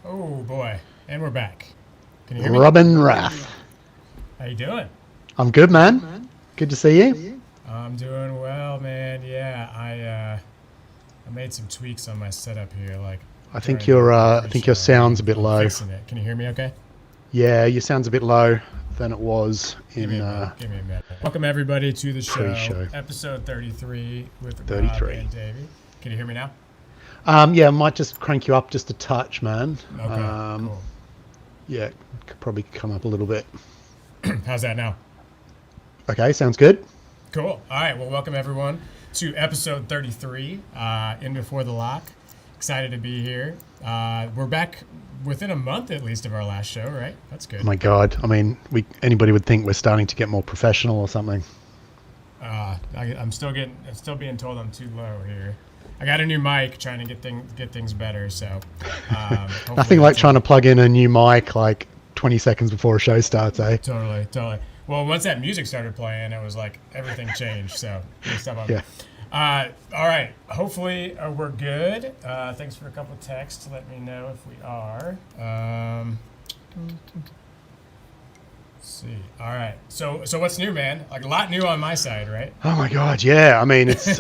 Oh boy, and we're back. Can you hear me? Rob and Rath. How you doing? I'm good, man. Good to see you. I'm doing well, man. Yeah, I made some tweaks on my setup here, like I think during the I think your pre-show. sound's a bit I'm low. fixing it. Can you hear me? Okay. Yeah, your sound's a bit low than it was Give me in a minute. Give me a minute. Welcome everybody to the show, pre-show. episode 33 with Rob 33. and Davey. Can you hear me now? Yeah, I might just crank you up just a touch, man. Okay. Cool. Yeah, could probably come up a little bit. How's that now? Okay, sounds good. Cool. All right. Well, welcome everyone to episode 33, in Before the Lock. Excited to be here. We're back within a month at least of our last show, right? That's good. Oh my God, I mean, anybody would think we're starting to get more professional or something. I'm still being told I'm too low here. I got a new mic, trying to get things better. So Nothing like trying to plug in a new mic like 20 seconds before a show starts, eh? Totally. Well, once that music started playing, it was like everything changed. So stuff on. Yeah. All right. Hopefully we're good. Thanks for a couple of texts to let me know if we are. Let's see. All right. So what's new, man? Like a lot new on my side, right? Oh my God, yeah. I mean, it's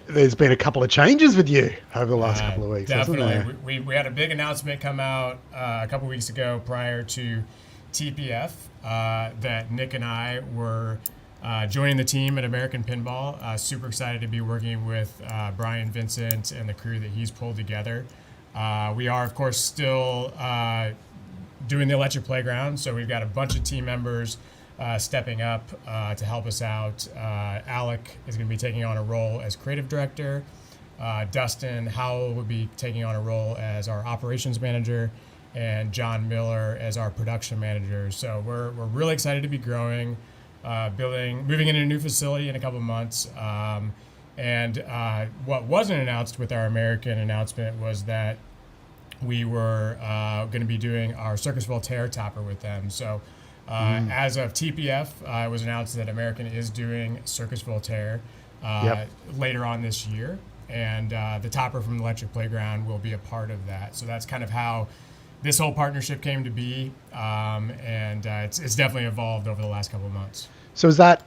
there's been a couple of changes with you over the last couple of weeks. Definitely. Hasn't there? We had a big announcement come out a couple weeks ago prior to TPF that Nick and I were joining the team at American Pinball. Super excited to be working with Brian Vincent and the crew that he's pulled together. We are, of course, still doing the electric playground, so we've got a bunch of team members stepping up to help us out. Alec is going to be taking on a role as creative director. Dustin Howell will be taking on a role as our operations manager, and John Miller as our production manager. So we're really excited to be growing, moving into a new facility in a couple of months. And what wasn't announced with our American announcement was that we were going to be doing our Circus Voltaire topper with them. So as of TPF, it was announced that American is doing Circus Voltaire later on this year. And the topper from the Electric Playground will be a part of that. So that's kind of how this whole partnership came to be. And it's definitely evolved over the last couple of months. So that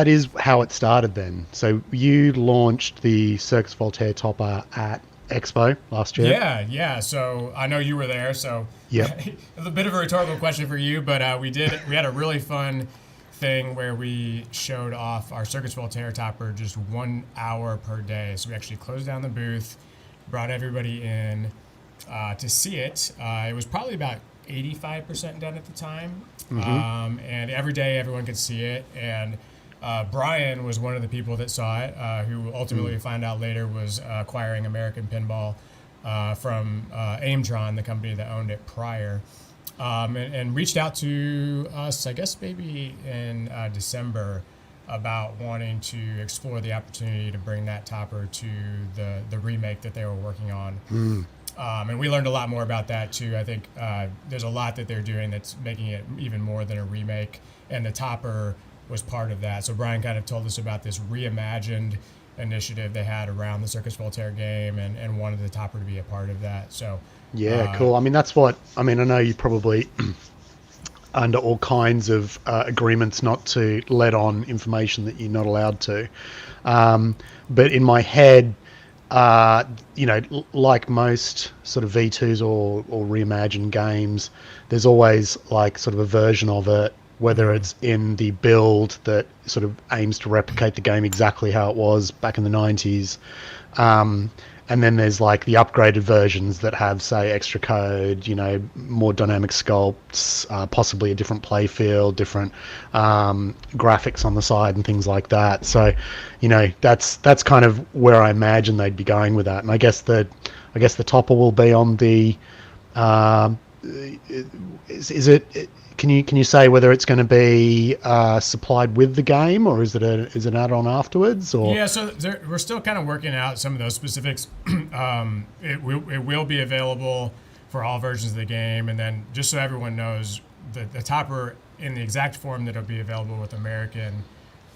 is how it started then. So you launched the Circus Voltaire topper at Expo last year. Yeah. So I know you were there. So Yep. a bit of a rhetorical question for you, but we had a really fun thing where we showed off our Circus Voltaire topper just 1 hour per day. So we actually closed down the booth, brought everybody in to see it. It was probably about 85% done at the time. And every day everyone could see it. And Brian was one of the people that saw it, who ultimately found out later was acquiring American Pinball from Aimtron, the company that owned it prior, and reached out to us, I guess maybe in December, about wanting to explore the opportunity to bring that topper to the remake that they were working on. And we learned a lot more about that too. I think there's a lot that they're doing that's making it even more than a remake, and the topper was part of that. So Brian kind of told us about this reimagined initiative they had around the Circus Voltaire game, and wanted the topper to be a part of that. So Yeah, cool. I mean, I know you probably under all kinds of agreements not to let on information that you're not allowed to. But in my head, like most sort of V2s or reimagined games, there's always like sort of a version of it, whether it's in the build that sort of aims to replicate the game exactly how it was back in the 90s. And then there's like the upgraded versions that have, say, extra code, more dynamic sculpts, possibly a different play field, different graphics on the side and things like that. So, that's kind of where I imagine they'd be going with that. And I guess the topper will be on the. Is it? Can you say whether it's going to be supplied with the game, or is it an add-on afterwards? Or yeah, so we're still kind of working out some of those specifics. It will be available for all versions of the game, and then just so everyone knows, the topper in the exact form that it'll be available with American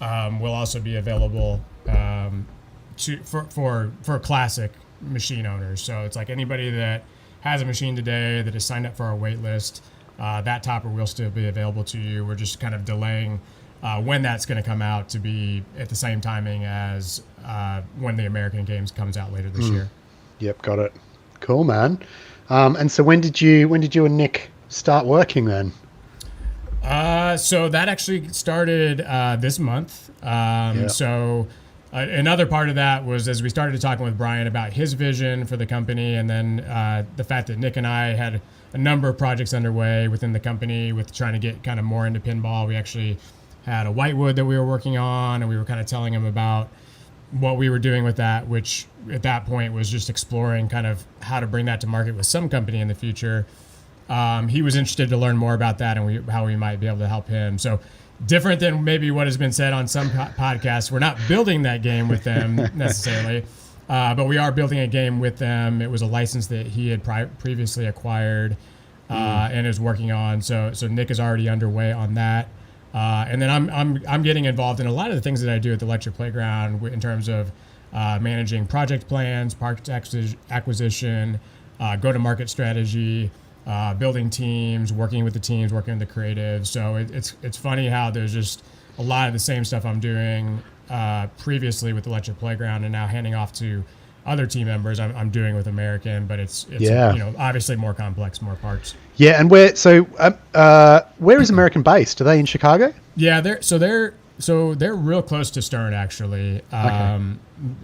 will also be available for classic machine owners. So it's like anybody that has a machine today that is signed up for our wait list, that topper will still be available to you. We're just kind of delaying when that's going to come out to be at the same timing as when the American Games comes out later this year. Yep, got it. Cool, man. And so when did you and Nick start working then? So that actually started this month. So another part of that was as we started talking with Brian about his vision for the company, and then the fact that Nick and I had a number of projects underway within the company with trying to get kind of more into pinball. We actually had a whitewood that we were working on, and we were kind of telling him about what we were doing with that, which at that point was just exploring kind of how to bring that to market with some company in the future. He was interested to learn more about that and how we might be able to help him. So different than maybe what has been said on some podcasts, we're not building that game with them necessarily, but we are building a game with them. It was a license that he had previously acquired and is working on. So Nick is already underway on that. And then I'm getting involved in a lot of the things that I do at the Electric Playground in terms of managing project plans, parts acquisition, go-to-market strategy, building teams, working with the teams, working with the creatives. So it's funny how there's just a lot of the same stuff I'm doing previously with Electric Playground and now handing off to other team members I'm doing with American, but it's obviously more complex, more parts. Yeah, and where is American based? Are they in Chicago? Yeah, they're real close to Stern actually.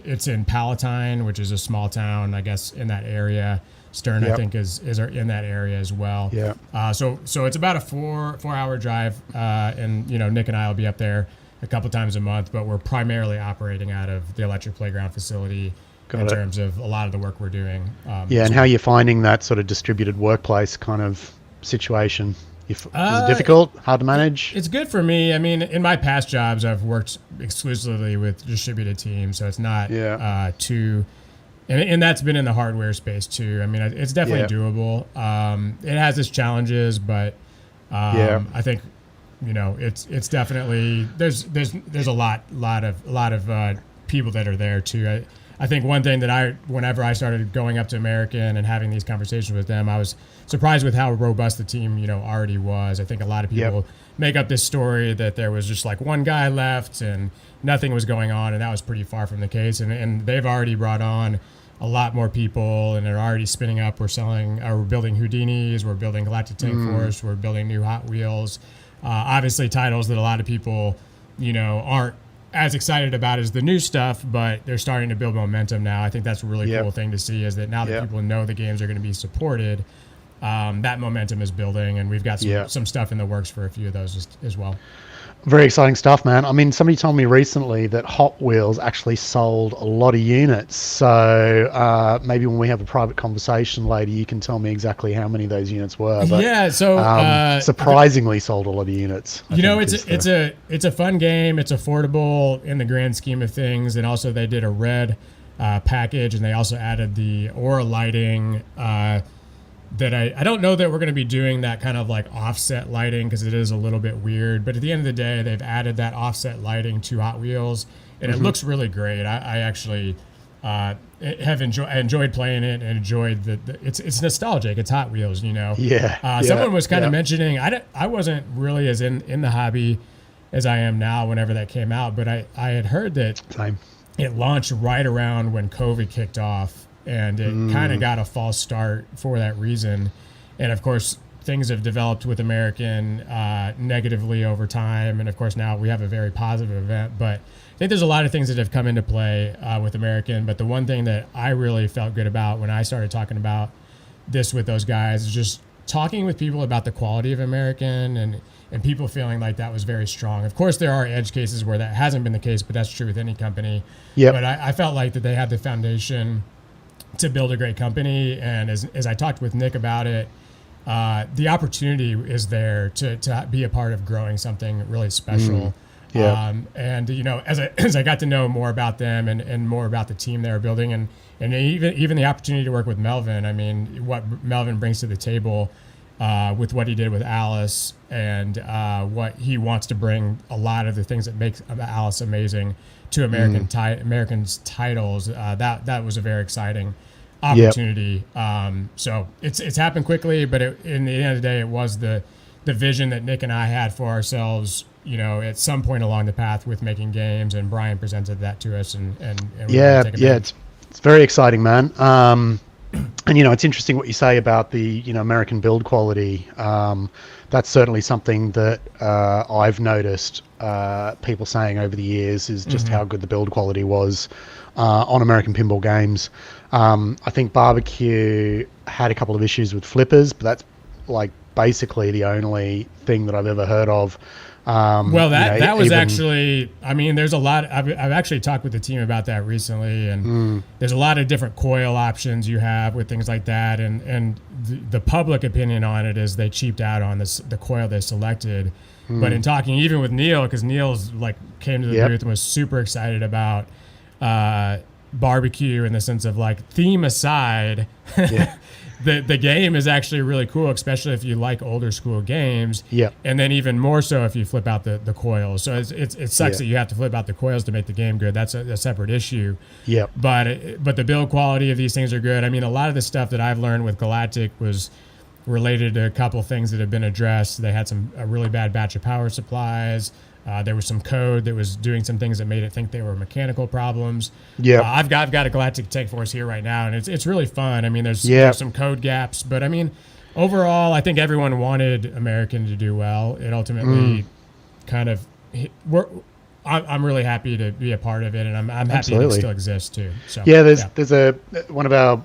It's in Palatine, which is a small town, I guess, in that area. Stern, I think, is in that area as well. Yeah. So it's about a 4-hour drive, and Nick and I will be up there a couple times a month, but we're primarily operating out of the Electric Playground facility in terms of a lot of the work we're doing. And how you're finding that sort of distributed workplace kind of situation? Is it difficult, hard to manage? It's good for me. I mean, in my past jobs, I've worked exclusively with distributed teams, so it's not too... And that's been in the hardware space too. I mean, it's definitely doable. It has its challenges, but I think it's definitely there's a lot of people that are there too. I think one thing that whenever I started going up to American and having these conversations with them, I was surprised with how robust the team already was. I think a lot of people make up this story that there was just like one guy left and nothing was going on, and that was pretty far from the case. And they've already brought on a lot more people, and they're already spinning up. We're building Houdinis, we're building Galactic Tank Force, we're building new Hot Wheels. Obviously titles that a lot of people, aren't as excited about as the new stuff, but they're starting to build momentum now. I think that's a really cool thing to see, is that now that people know the games are going to be supported, that momentum is building, and we've got some stuff in the works for a few of those as well. Very exciting stuff, man. I mean, somebody told me recently that Hot Wheels actually sold a lot of units. So maybe when we have a private conversation later, you can tell me exactly how many of those units were. But, surprisingly sold a lot of units. It's a fun game. It's affordable in the grand scheme of things. And also they did a red package, and they also added the Aura lighting. That I don't know that we're going to be doing that kind of like offset lighting, because it is a little bit weird. But at the end of the day, they've added that offset lighting to Hot Wheels, and it looks really great. I actually have enjoyed playing it, and enjoyed it's nostalgic. It's Hot Wheels, Someone was kind of mentioning, I wasn't really as in the hobby as I am now whenever that came out, but I had heard that it launched right around when COVID kicked off. And it kind of got a false start for that reason. And of course, things have developed with American negatively over time. And of course, now we have a very positive event. But I think there's a lot of things that have come into play with American. But the one thing that I really felt good about when I started talking about this with those guys is just talking with people about the quality of American, and people feeling like that was very strong. Of course, there are edge cases where that hasn't been the case, but that's true with any company. But I felt like that they had the foundation to build a great company. And as I talked with Nick about it, the opportunity is there to be a part of growing something really special. And as I got to know more about them and more about the team they were building, and even the opportunity to work with Melvin, I mean, what Melvin brings to the table with what he did with Alice, and what he wants to bring, a lot of the things that make Alice amazing to American's titles, that was a very exciting opportunity. So it's happened quickly, but in the end of the day, it was the vision that Nick and I had for ourselves, at some point along the path with making games, and Brian presented that to us, and we it's very exciting, man. And it's interesting what you say about the American build quality. That's certainly something that I've noticed people saying over the years, is just how good the build quality was on American pinball games. I think Barbecue had a couple of issues with flippers, but that's like basically the only thing that I've ever heard of. Well, that was actually, there's a lot. I've actually talked with the team about that recently, and there's a lot of different coil options you have with things like that, and the public opinion on it is they cheaped out on the coil they selected. But in talking even with Neil, because Neil's came to the booth and was super excited about Barbecue, in the sense of theme aside. The game is actually really cool, especially if you like older school games. Yeah. And then even more so if you flip out the coils. So it sucks that you have to flip out the coils to make the game good. That's a separate issue. Yeah. But the build quality of these things are good. A lot of the stuff that I've learned with Galactic was related to a couple things that have been addressed. They had a really bad batch of power supplies. There was some code that was doing some things that made it think they were mechanical problems. Yeah, I've got a Galactic Tech Force here right now, and it's really fun. There's some code gaps, but overall, I think everyone wanted American to do well. It ultimately kind of I'm really happy to be a part of it, and I'm happy that it still exists too. So there's one of our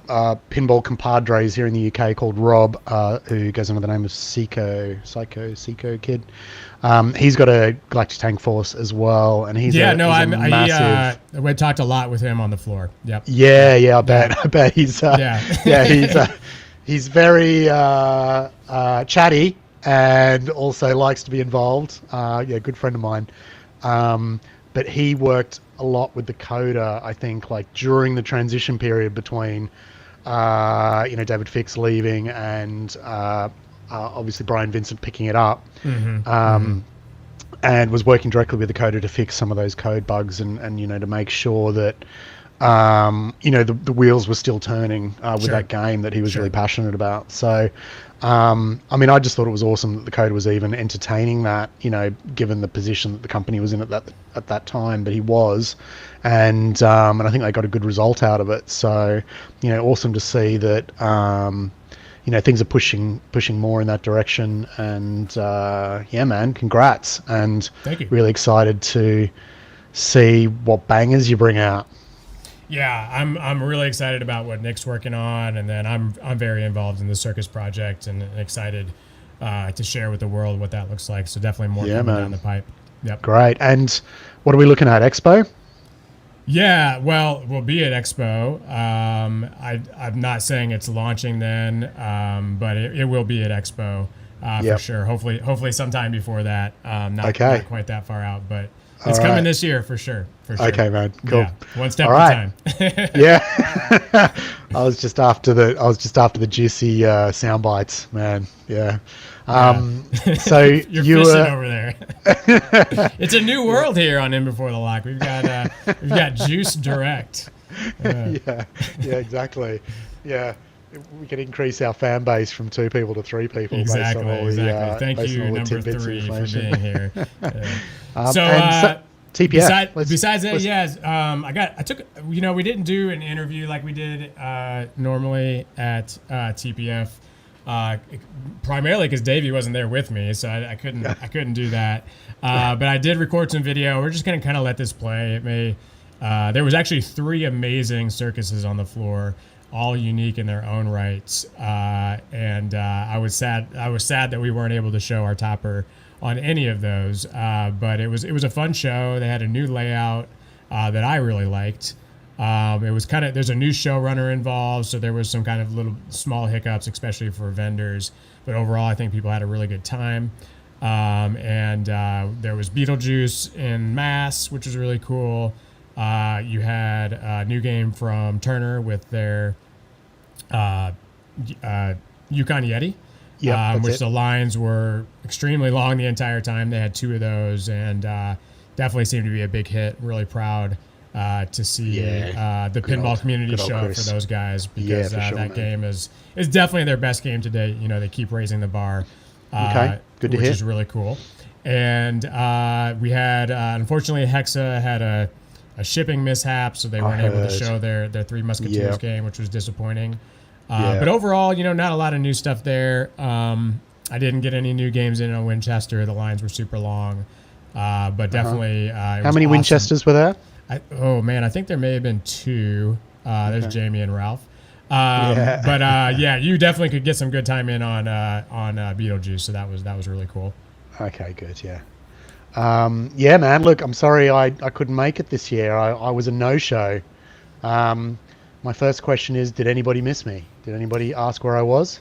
pinball compadres here in the UK called Rob, who goes under the name of Seiko Kid. He's got a Galactic Tank Force as well, and he's massive. We talked a lot with him on the floor. Yep. I bet he's he's very chatty and also likes to be involved. Good friend of mine. But he worked a lot with the coder, I think, during the transition period between David Fix leaving and obviously Brian Vincent picking it up, and was working directly with the coder to fix some of those code bugs and to make sure that the wheels were still turning with that game that he was really passionate about. So I just thought it was awesome that the code was even entertaining that, given the position that the company was in at that time, but he was, and I think they got a good result out of it. So awesome to see that things are pushing more in that direction, and man, congrats, and thank you. Really excited to see what bangers you bring out. Yeah, I'm really excited about what Nick's working on, and then I'm very involved in the Circus project and excited to share with the world what that looks like. So definitely more coming down the pipe. Yep. Great. And what are we looking at, Expo? Yeah, well, we'll be at Expo. I'm not saying it's launching then, but it will be at Expo for sure. Hopefully sometime before that. Not quite that far out, but it's coming this year for sure. Okay, man. Cool. Yeah, one step at a time. Yeah. I was just after the juicy sound bites, man. Yeah. So you're fishing over there. It's a new world here on In Before the Lock. We've got Juice Direct. Yeah, exactly. Yeah. We can increase our fan base from 2 people to 3 people. Exactly. Thank you, number 3, for being here. TPF. Besides that, I took. We didn't do an interview like we did normally at TPF, primarily because Davey wasn't there with me, so I couldn't do that. But I did record some video. We're just gonna kind of let this play. There was actually 3 amazing circuses on the floor, all unique in their own rights, and I was sad that we weren't able to show our topper on any of those, but it was a fun show. They had a new layout that I really liked. It was there's a new showrunner involved, so there was some kind of little small hiccups, especially for vendors, but overall I think people had a really good time. And there was Beetlejuice in mass, which was really cool. You had a new game from Turner with their Yukon Yeti. Which the lines were extremely long the entire time. They had 2 of those, and definitely seemed to be a big hit. Really proud to see the Good Pinball old- Community good old Show Chris. for those guys, Yeah, because for sure, that man. game is definitely their best game to date. They keep raising the bar, Okay, good to which hear. is really cool. And we had unfortunately Hexa had a shipping mishap, so they weren't able to heard. show their Three Musketeers Yep. game, which was disappointing. Yeah. But overall, not a lot of new stuff there. I didn't get any new games in on Winchester. The lines were super long, but definitely. How many Winchesters were there? I think there may have been two. There's Jamie and Ralph. Yeah. But you definitely could get some good time in on Beetlejuice. So that was really cool. Okay, good. Yeah. Yeah, man. Look, I'm sorry I couldn't make it this year. I was a no-show. My first question is, did anybody miss me? Did anybody ask where I was?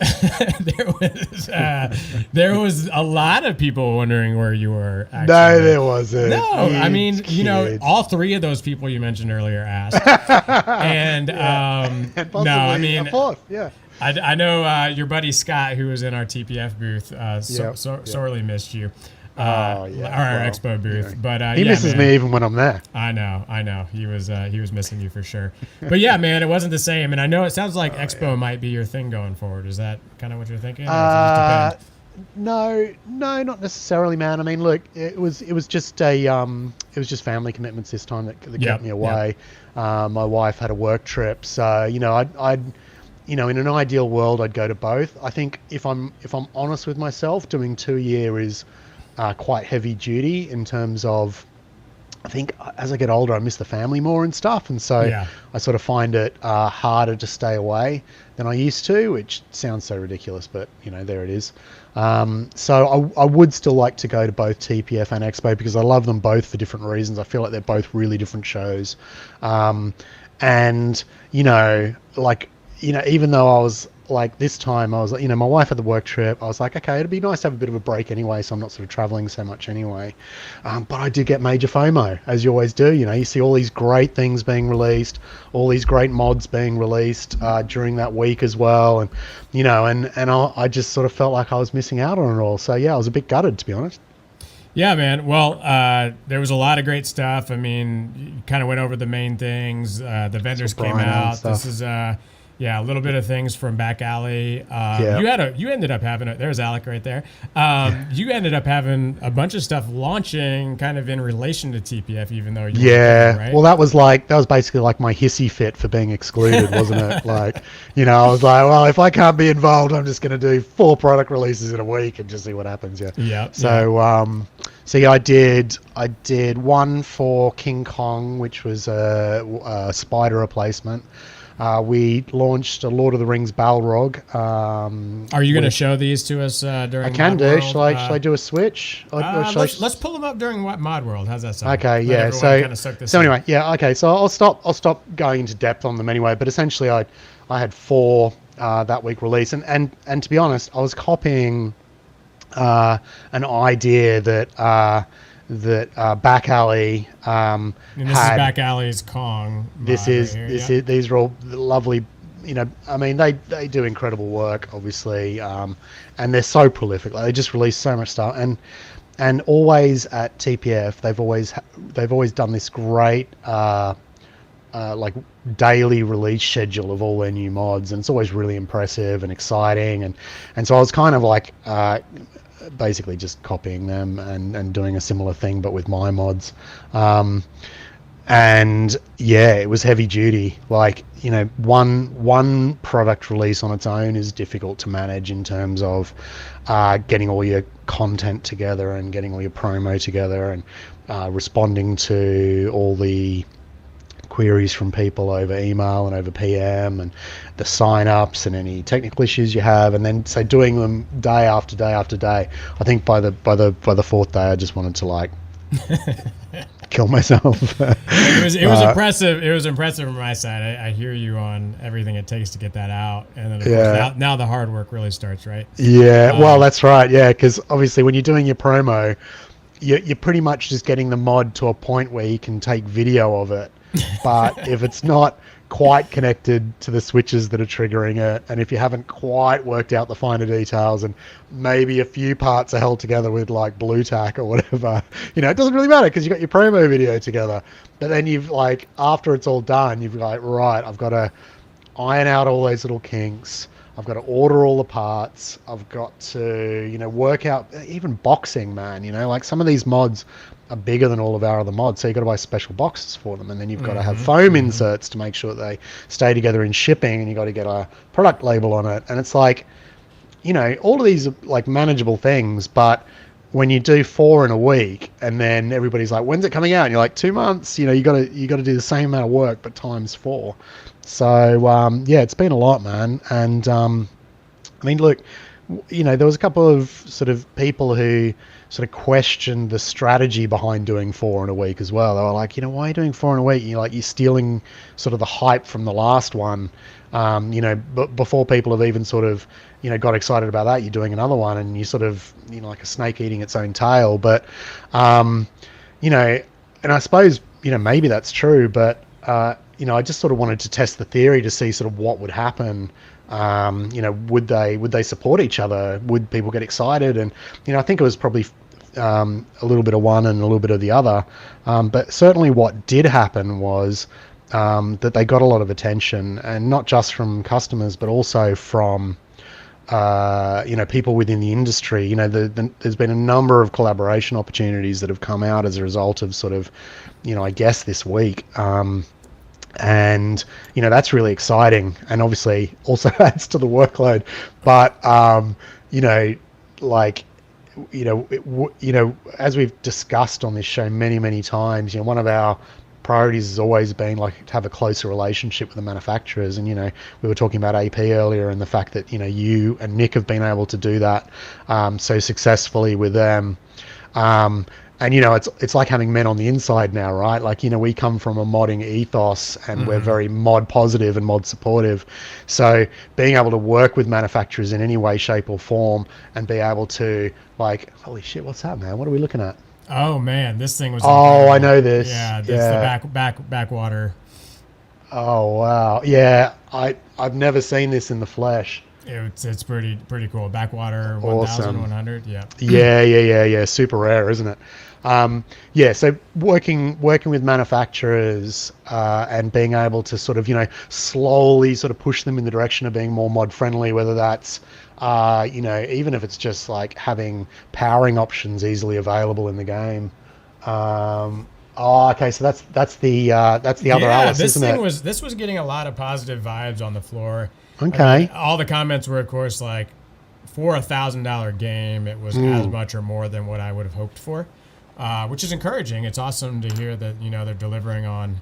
There was a lot of people wondering where you were. Actually. No, there wasn't. No, I mean, Kids. all three of those people you mentioned earlier asked, and And possibly no, I mean, a fourth. Yeah. I know your buddy Scott, who was in our TPF booth, sorely missed you. Yeah. Our Well, expo booth, but He misses man. me even when I'm there. I know. He was missing you for sure. But yeah, man, it wasn't the same. And I know it sounds like expo might be your thing going forward. Is that kind of what you're thinking? Or does it just depend? No, not necessarily, man. I mean, look, it was just family commitments this time that kept me away. My wife had a work trip, so I'd in an ideal world, I'd go to both. I think if I'm honest with myself, doing 2 year is quite heavy duty in terms of, I think as I get older, I miss the family more and stuff. And so I sort of find it harder to stay away than I used to, which sounds so ridiculous, but there it is. So I would still like to go to both TPF and Expo because I love them both for different reasons. I feel like they're both really different shows. And, even though I was like this time, I was, my wife had the work trip. I was like, okay, it'd be nice to have a bit of a break anyway, so I'm not sort of traveling so much anyway. But I did get major FOMO, as you always do. You see all these great things being released, all these great mods being released during that week as well, and I just sort of felt like I was missing out on it all. So yeah, I was a bit gutted, to be honest. Yeah, man. Well, there was a lot of great stuff. I mean, you kind of went over the main things. The vendors came out. This is a little bit of things from Back Alley. You ended up having there's Alec right there. You ended up having a bunch of stuff launching kind of in relation to TPF, even though you weren't there, right? Well, that was basically like my hissy fit for being excluded, wasn't it? Like, I was like, well, if I can't be involved, I'm just going to do 4 product releases in a week and just see what happens. Yeah. So I did one for King Kong, which was a spider replacement. We launched a Lord of the Rings Balrog. Are you going to show these to us during I can Mod do. World? Shall I do a switch? Let's pull them up during Mod World. How's that sound? Okay, yeah. So anyway, okay. So I'll stop going into depth on them anyway. But essentially, I had 4 that week release, and to be honest, I was copying an idea that Back Alley and this is Back Alley's Kong. These are all lovely. I mean, they do incredible work, obviously, and they're so prolific. Like, they just release so much stuff, and always at TPF, they've always done this great like daily release schedule of all their new mods, and it's always really impressive and exciting, and so I was kind of like basically just copying them and doing a similar thing but with my mods. And yeah, it was heavy duty. Like, one product release on its own is difficult to manage in terms of getting all your content together and getting all your promo together and responding to all the queries from people over email and over PM and the sign-ups and any technical issues you have, and then doing them day after day after day. I think by the 4th day I just wanted to like kill myself. It was impressive. It was impressive from my side. I hear you on everything it takes to get that out, and then of course now the hard work really starts, right? Yeah, well, that's right. Yeah, because obviously when you're doing your promo, you're pretty much just getting the mod to a point where you can take video of it. But if it's not quite connected to the switches that are triggering it, and if you haven't quite worked out the finer details, and maybe a few parts are held together with like blue tack or whatever, it doesn't really matter because you got your promo video together. But then you've like, after it's all done, you've like, right, I've got to iron out all those little kinks. I've got to order all the parts. I've got to, work out even boxing, man. Like some of these mods are bigger than all of our other mods, so you've got to buy special boxes for them, and then you've got to have foam inserts to make sure that they stay together in shipping, and you've got to get a product label on it. And it's like, all of these are like manageable things, but when you do 4 in a week, and then everybody's like, when's it coming out? And you're like, 2 months. You got to do the same amount of work, but times 4. So it's been a lot, man. And I mean, look, there was a couple of sort of people who sort of questioned the strategy behind doing 4 in a week as well. They were like, why are you doing 4 in a week? You're stealing sort of the hype from the last one. But before people have even sort of, got excited about that, you're doing another one, and you sort of, like a snake eating its own tail. But, and I suppose, maybe that's true, but, I just sort of wanted to test the theory to see sort of what would happen. Would they support each other? Would people get excited? And, I think it was probably a little bit of one and a little bit of the other. But certainly what did happen was that they got a lot of attention, and not just from customers, but also from people within the industry. There's been a number of collaboration opportunities that have come out as a result of sort of, I guess this week. And that's really exciting, and obviously also adds to the workload. But as we've discussed on this show many times, one of our priorities has always been like to have a closer relationship with the manufacturers. And we were talking about AP earlier, and the fact that you and Nick have been able to do that so successfully with them. And it's like having men on the inside now, right? Like, we come from a modding ethos, and we're very mod positive and mod supportive. So being able to work with manufacturers in any way, shape or form, and be able to like, holy shit, what's that, man? What are we looking at? Oh man, this thing was incredible. I know this. Yeah, that's the backwater. Oh wow. Yeah, I've never seen this in the flesh. It's pretty cool. Backwater Awesome. 1100. Yeah. Yeah. Super rare, isn't it? So working with manufacturers and being able to sort of slowly sort of push them in the direction of being more mod friendly, whether that's even if it's just like having powering options easily available in the game. Okay, so that's the other Alice, isn't it? This was getting a lot of positive vibes on the floor. Okay. I mean, all the comments were, of course, like, for $1,000 game, it was as much or more than what I would have hoped for, which is encouraging. It's awesome to hear that they're delivering on,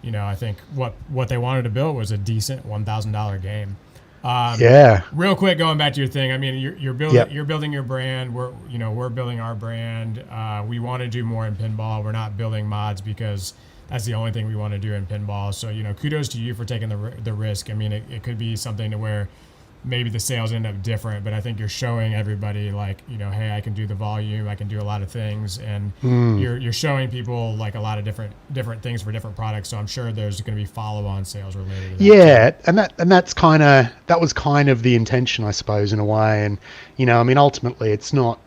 I think what they wanted to build was a decent $1,000 game. Real quick, going back to your thing. I mean, you're building your brand. We're building our brand. We want to do more in pinball. We're not building mods because that's the only thing we want to do in pinball. So, kudos to you for taking the risk. I mean, it could be something to where maybe the sales end up different, but I think you're showing everybody like, hey, I can do the volume, I can do a lot of things, and you're showing people like a lot of different things for different products. So I'm sure there's going to be follow-on sales related to that. Yeah, and that was kind of the intention, I suppose, in a way. And I mean, ultimately, it's not.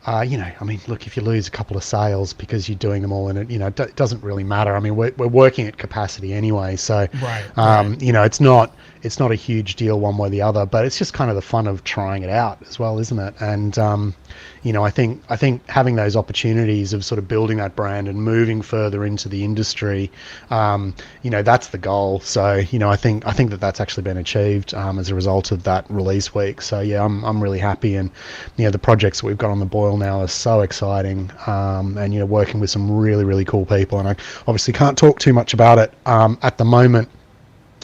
I mean, look, if you lose a couple of sales because you're doing them all in it, it doesn't really matter. I mean, we're working at capacity anyway, so right. It's not a huge deal one way or the other, but it's just kind of the fun of trying it out as well, isn't it? And I think having those opportunities of sort of building that brand and moving further into the industry, that's the goal. So I think that's actually been achieved as a result of that release week. So yeah, I'm really happy, and the projects that we've got on the boil now are so exciting, and working with some really, really cool people. And I obviously can't talk too much about it at the moment.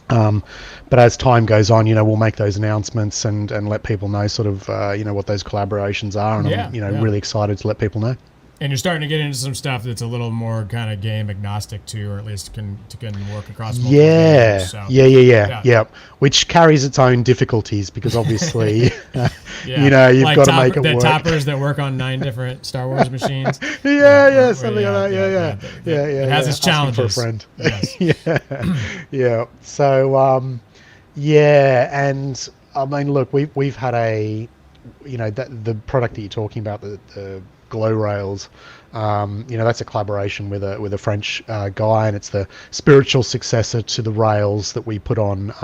But as time goes on, we'll make those announcements and let people know sort of, what those collaborations are. And I'm really excited to let people know. And you're starting to get into some stuff that's a little more kind of game agnostic too, or at least can work across multiple games. So, Yeah. Which carries its own difficulties because obviously, you've like got to make it work. Toppers that work on 9 different Star Wars machines. Something like that. It has its challenges. For a friend. Yes. Yeah. So, and I mean, look, we've had the product that you're talking about, the Glow Rails, that's a collaboration with a French guy, and it's the spiritual successor to the Rails that we put on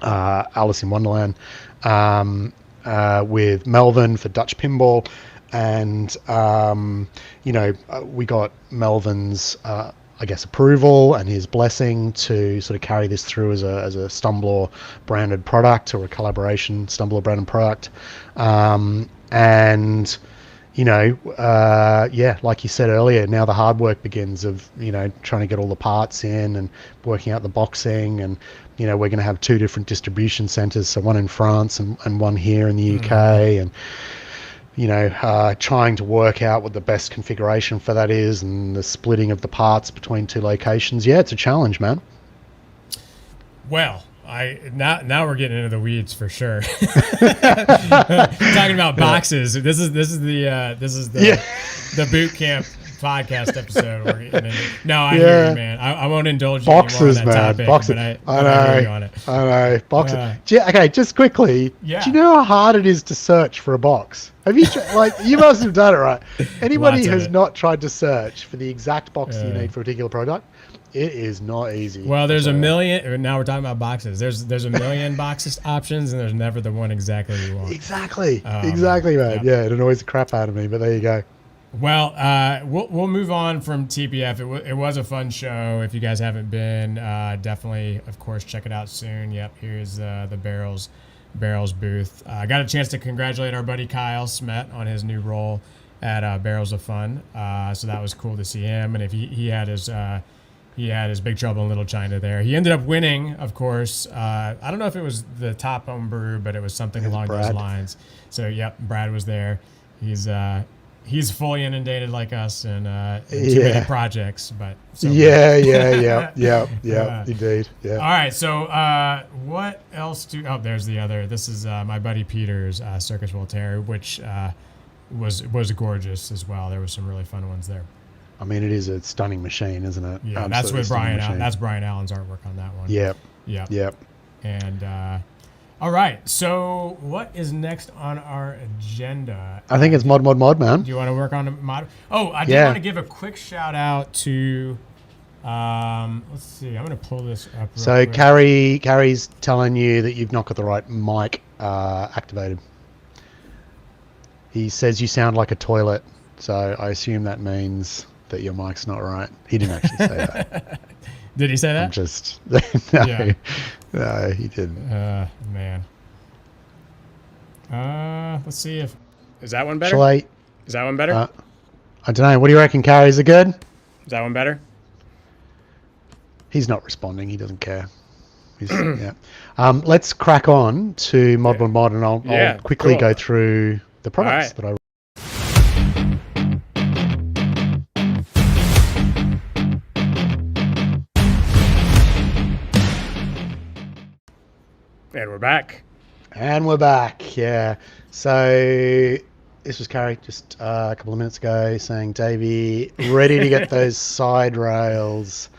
Alice in Wonderland with Melvin for Dutch Pinball, and we got Melvin's approval and his blessing to sort of carry this through as a Stumbler branded product or a collaboration Stumbler branded product, and like you said earlier, now the hard work begins of, trying to get all the parts in and working out the boxing. And, we're going to have 2 different distribution centers. So one in France and one here in the UK. And, trying to work out what the best configuration for that is and the splitting of the parts between 2 locations. Yeah, it's a challenge, man. Well, now we're getting into the weeds for sure. Talking about boxes. This is the boot camp podcast episode. I hear you, man. I won't indulge you anymore on that topic. Boxes. But I hear you on it. I know. Boxes. Okay, just quickly. Yeah. Do you know how hard it is to search for a box? Have you you must have done it, right? Anybody who has not tried to search for the exact box you need for a particular product, it is not easy. Well, there's a million. Now we're talking about boxes. There's a million boxes options, and there's never the one exactly you want. Exactly, man. Yeah, it annoys the crap out of me, but there you go. Well, we'll move on from TPF. It was a fun show. If you guys haven't been, definitely, of course, check it out soon. Yep, here's the Barrels booth. I got a chance to congratulate our buddy Kyle Smet on his new role at Barrels of Fun. So that was cool to see him. And if he had his Big Trouble in Little China there. He ended up winning, of course. I don't know if it was the top home brew, but it was something along those lines. So, yep, Brad was there. He's fully inundated like us and too many projects, but yeah, indeed. Yeah. All right, so what else there's the other. This is my buddy Peter's Circus Voltaire, which was gorgeous as well. There were some really fun ones there. I mean, it is a stunning machine, isn't it? Yeah, absolutely, that's with Brian. That's Brian Allen's artwork on that one. Yep. And all right, so what is next on our agenda? I think it's mod, man. Do you want to work on a mod? Oh, I did want to give a quick shout out to. Let's see. I'm going to pull this up. So Carrie's telling you that you've not got the right mic activated. He says you sound like a toilet, so I assume that means that your mic's not right. He didn't actually say that. Did he say that? No, he didn't. Man. Let's see if is that one better. Is that one better? I don't know. What do you reckon, Carrie? Is it good? Is that one better? He's not responding. He doesn't care. Let's crack on to mod, and I'll quickly go through the products that I. And we're back. Yeah. So this was Carrie just a couple of minutes ago saying, Davey, ready to get those side rails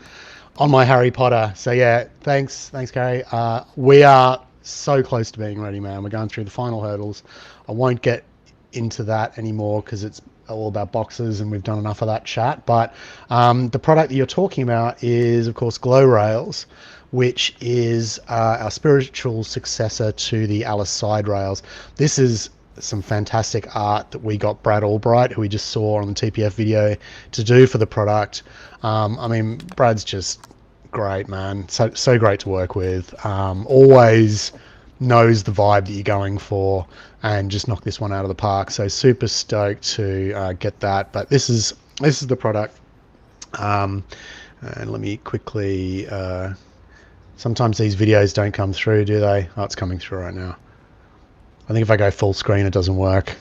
on my Harry Potter. So yeah, thanks Carrie. We are so close to being ready, man. We're going through the final hurdles. I won't get into that anymore because it's all about boxes and we've done enough of that chat. But the product that you're talking about is, of course, Glow Rails, which is our spiritual successor to the Alice side rails. This is some fantastic art that we got Brad Albright, who we just saw on the TPF video, to do for the product. I mean, Brad's just great, man. So great to work with. Always knows the vibe that you're going for and just knocked this one out of the park. So super stoked to get that. But this is the product. And let me quickly... sometimes these videos don't come through, do they? Oh, it's coming through right now. I think if I go full screen, it doesn't work.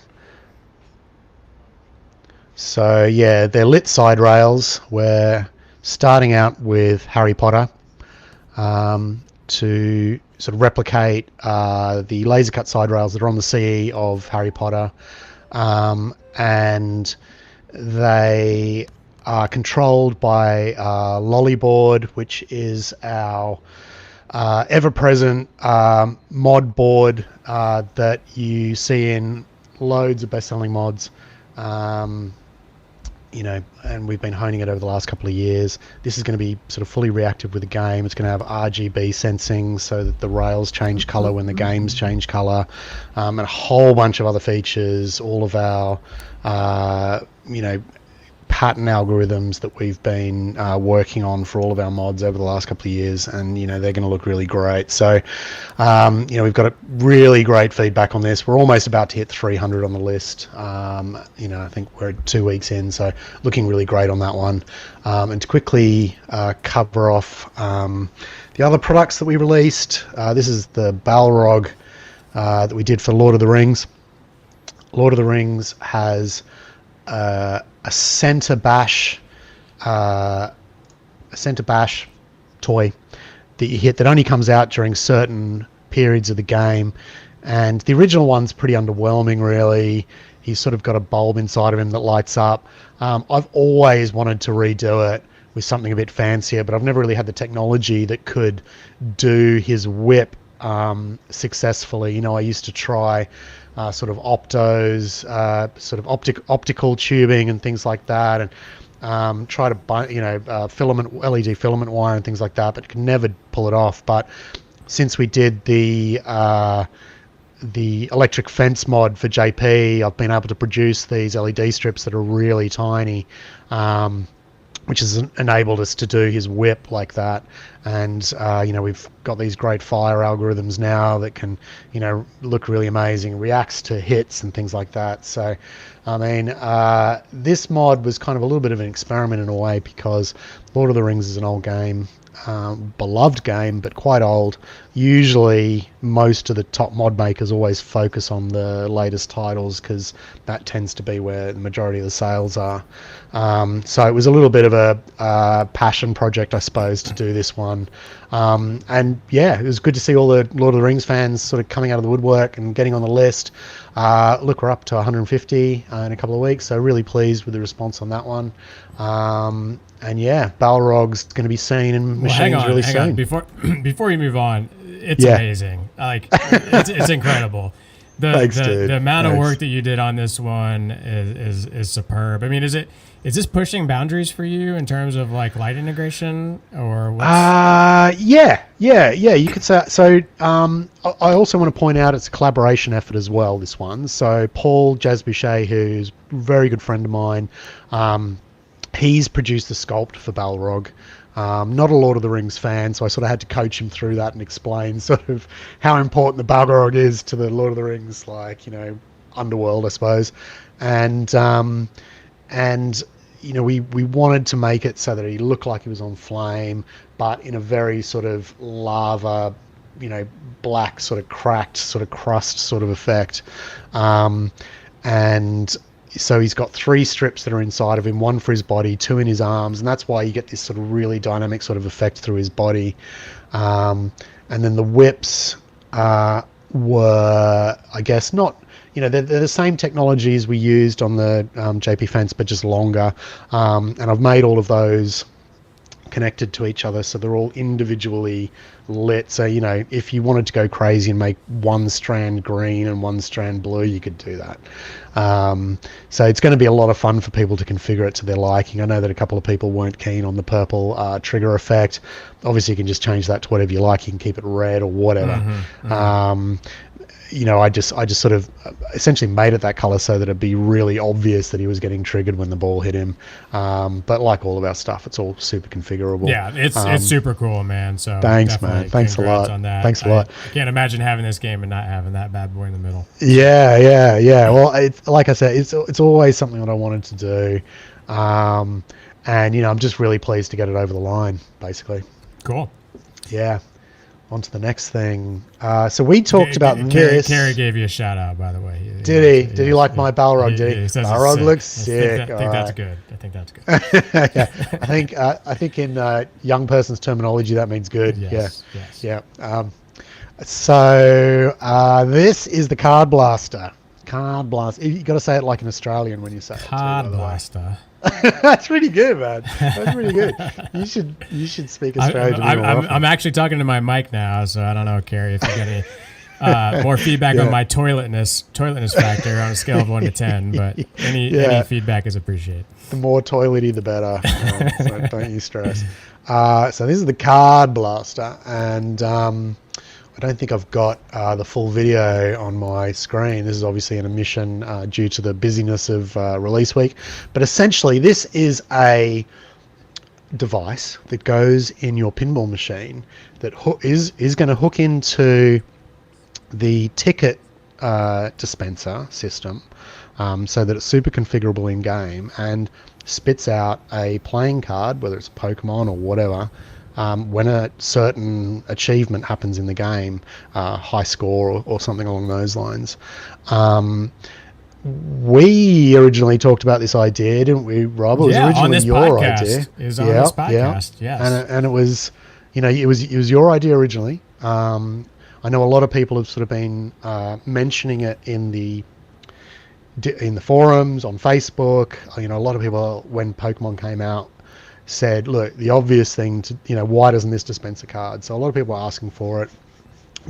So yeah, they're lit side rails. We're starting out with Harry Potter to sort of replicate the laser cut side rails that are on the CE of Harry Potter, and they are controlled by Lollyboard, which is our ever-present mod board that you see in loads of best-selling mods. And we've been honing it over the last couple of years. This is going to be sort of fully reactive with the game. It's going to have RGB sensing so that the rails change color when the games change color, and a whole bunch of other features. All of our, pattern algorithms that we've been working on for all of our mods over the last couple of years, and they're going to look really great. So we've got a really great feedback on this. We're almost about to hit 300 on the list. I think we're 2 weeks in, so looking really great on that one. And to quickly cover off the other products that we released, this is the Balrog that we did for Lord of the Rings. Lord of the Rings has a center bash toy that you hit that only comes out during certain periods of the game, and the original one's pretty underwhelming, really. He's sort of got a bulb inside of him that lights up. I've always wanted to redo it with something a bit fancier, but I've never really had the technology that could do his whip successfully. I used to try sort of optos, sort of optical tubing and things like that, and try to filament, LED filament wire and things like that, but could never pull it off. But since we did the electric fence mod for JP, I've been able to produce these LED strips that are really tiny, which has enabled us to do his whip like that. And we've got these great fire algorithms now that can look really amazing, reacts to hits and things like that. So this mod was kind of a little bit of an experiment in a way, because Lord of the Rings is an old game, beloved game, but quite old. Usually most of the top mod makers always focus on the latest titles, because that tends to be where the majority of the sales are. So it was a little bit of a passion project, I suppose, to do this one. And yeah, it was good to see all the Lord of the Rings fans sort of coming out of the woodwork and getting on the list. Look, we're up to 150 in a couple of weeks, so really pleased with the response on that one. And yeah, Balrog's going to be seen in machines really soon. Before you move on, it's amazing. Like it's incredible. The amount of work that you did on this one is superb. I mean, is this pushing boundaries for you in terms of like light integration, or what's... yeah, you could say so. I also want to point out it's a collaboration effort as well, this one. So Paul Jasbouchet, who's a very good friend of mine, he's produced the sculpt for Balrog. Not a Lord of the Rings fan, so I sort of had to coach him through that and explain sort of how important the Balrog is to the Lord of the Rings, underworld, I suppose. And we wanted to make it so that he looked like he was on flame, but in a very sort of lava, black sort of cracked sort of crust sort of effect. And so he's got 3 strips that are inside of him, 1 for his body, 2 in his arms, and that's why you get this sort of really dynamic sort of effect through his body. And then the whips were, I guess, not, they're the same technologies we used on the JP fence, but just longer. And I've made all of those connected to each other, so they're all individually lit. So if you wanted to go crazy and make 1 strand green and 1 strand blue, you could do that. So it's going to be a lot of fun for people to configure it to their liking. I know that a couple of people weren't keen on the purple trigger effect. Obviously you can just change that to whatever you like. You can keep it red or whatever. I just sort of essentially made it that color so that it'd be really obvious that he was getting triggered when the ball hit him. But like all of our stuff, it's all super configurable. Yeah, it's super cool, man. So thanks, man. Thanks a lot. On that. Thanks a lot. I can't imagine having this game and not having that bad boy in the middle. Yeah. Well, it's like I said, it's always something that I wanted to do, and I'm just really pleased to get it over the line, basically. Cool. Yeah. on to the next thing. So we talked about this. Kerry gave you a shout out, by the way. Did he? Did he like my Balrog? Did he? He says Balrog looks I sick. think that's good. I think that's good. Yeah. I think in young person's terminology that means good. Yes. Yeah. So this is the Card Blaster. Card Blaster. You got to say it like an Australian when you say it. Card Blaster. That's really good, man. That's really good. You should speak Australian. I'm actually talking to my mic now, so I don't know, Kerry, if you get any more feedback on my toiletness factor on a scale of 1 to 10. But any feedback is appreciated. The more toilety, the better. So don't you stress. So this is the Card Blaster, and I don't think I've got the full video on my screen. This is obviously an omission due to the busyness of release week. But essentially, this is a device that goes in your pinball machine that is going to hook into the ticket dispenser system so that it's super configurable in game and spits out a playing card, whether it's a Pokemon or whatever, when a certain achievement happens in the game, high score or something along those lines. We originally talked about this idea, didn't we, Rob? It was originally your idea. It was on this podcast, yes. And it was, it was your idea originally. I know a lot of people have sort of been mentioning it in the forums, on Facebook. A lot of people, when Pokemon came out, said, look, the obvious thing to, why doesn't this dispense a card? So a lot of people are asking for it.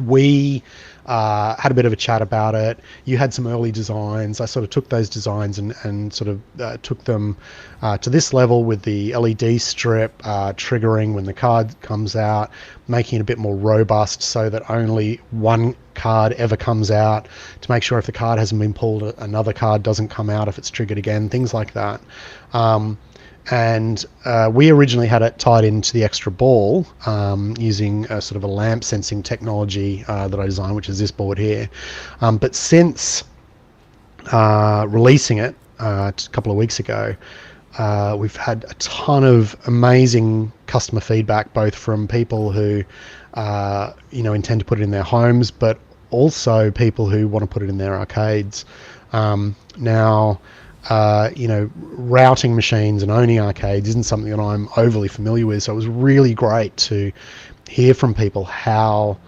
We had a bit of a chat about it. You had some early designs. I sort of took those designs and sort of took them to this level with the LED strip triggering when the card comes out, making it a bit more robust so that only one card ever comes out, to make sure if the card hasn't been pulled, another card doesn't come out if it's triggered again, things like that. And we originally had it tied into the extra ball using a sort of a lamp sensing technology that I designed, which is this board here. But since releasing it a couple of weeks ago, we've had a ton of amazing customer feedback, both from people who intend to put it in their homes, but also people who want to put it in their arcades. Routing machines and owning arcades isn't something that I'm overly familiar with, so it was really great to hear from people how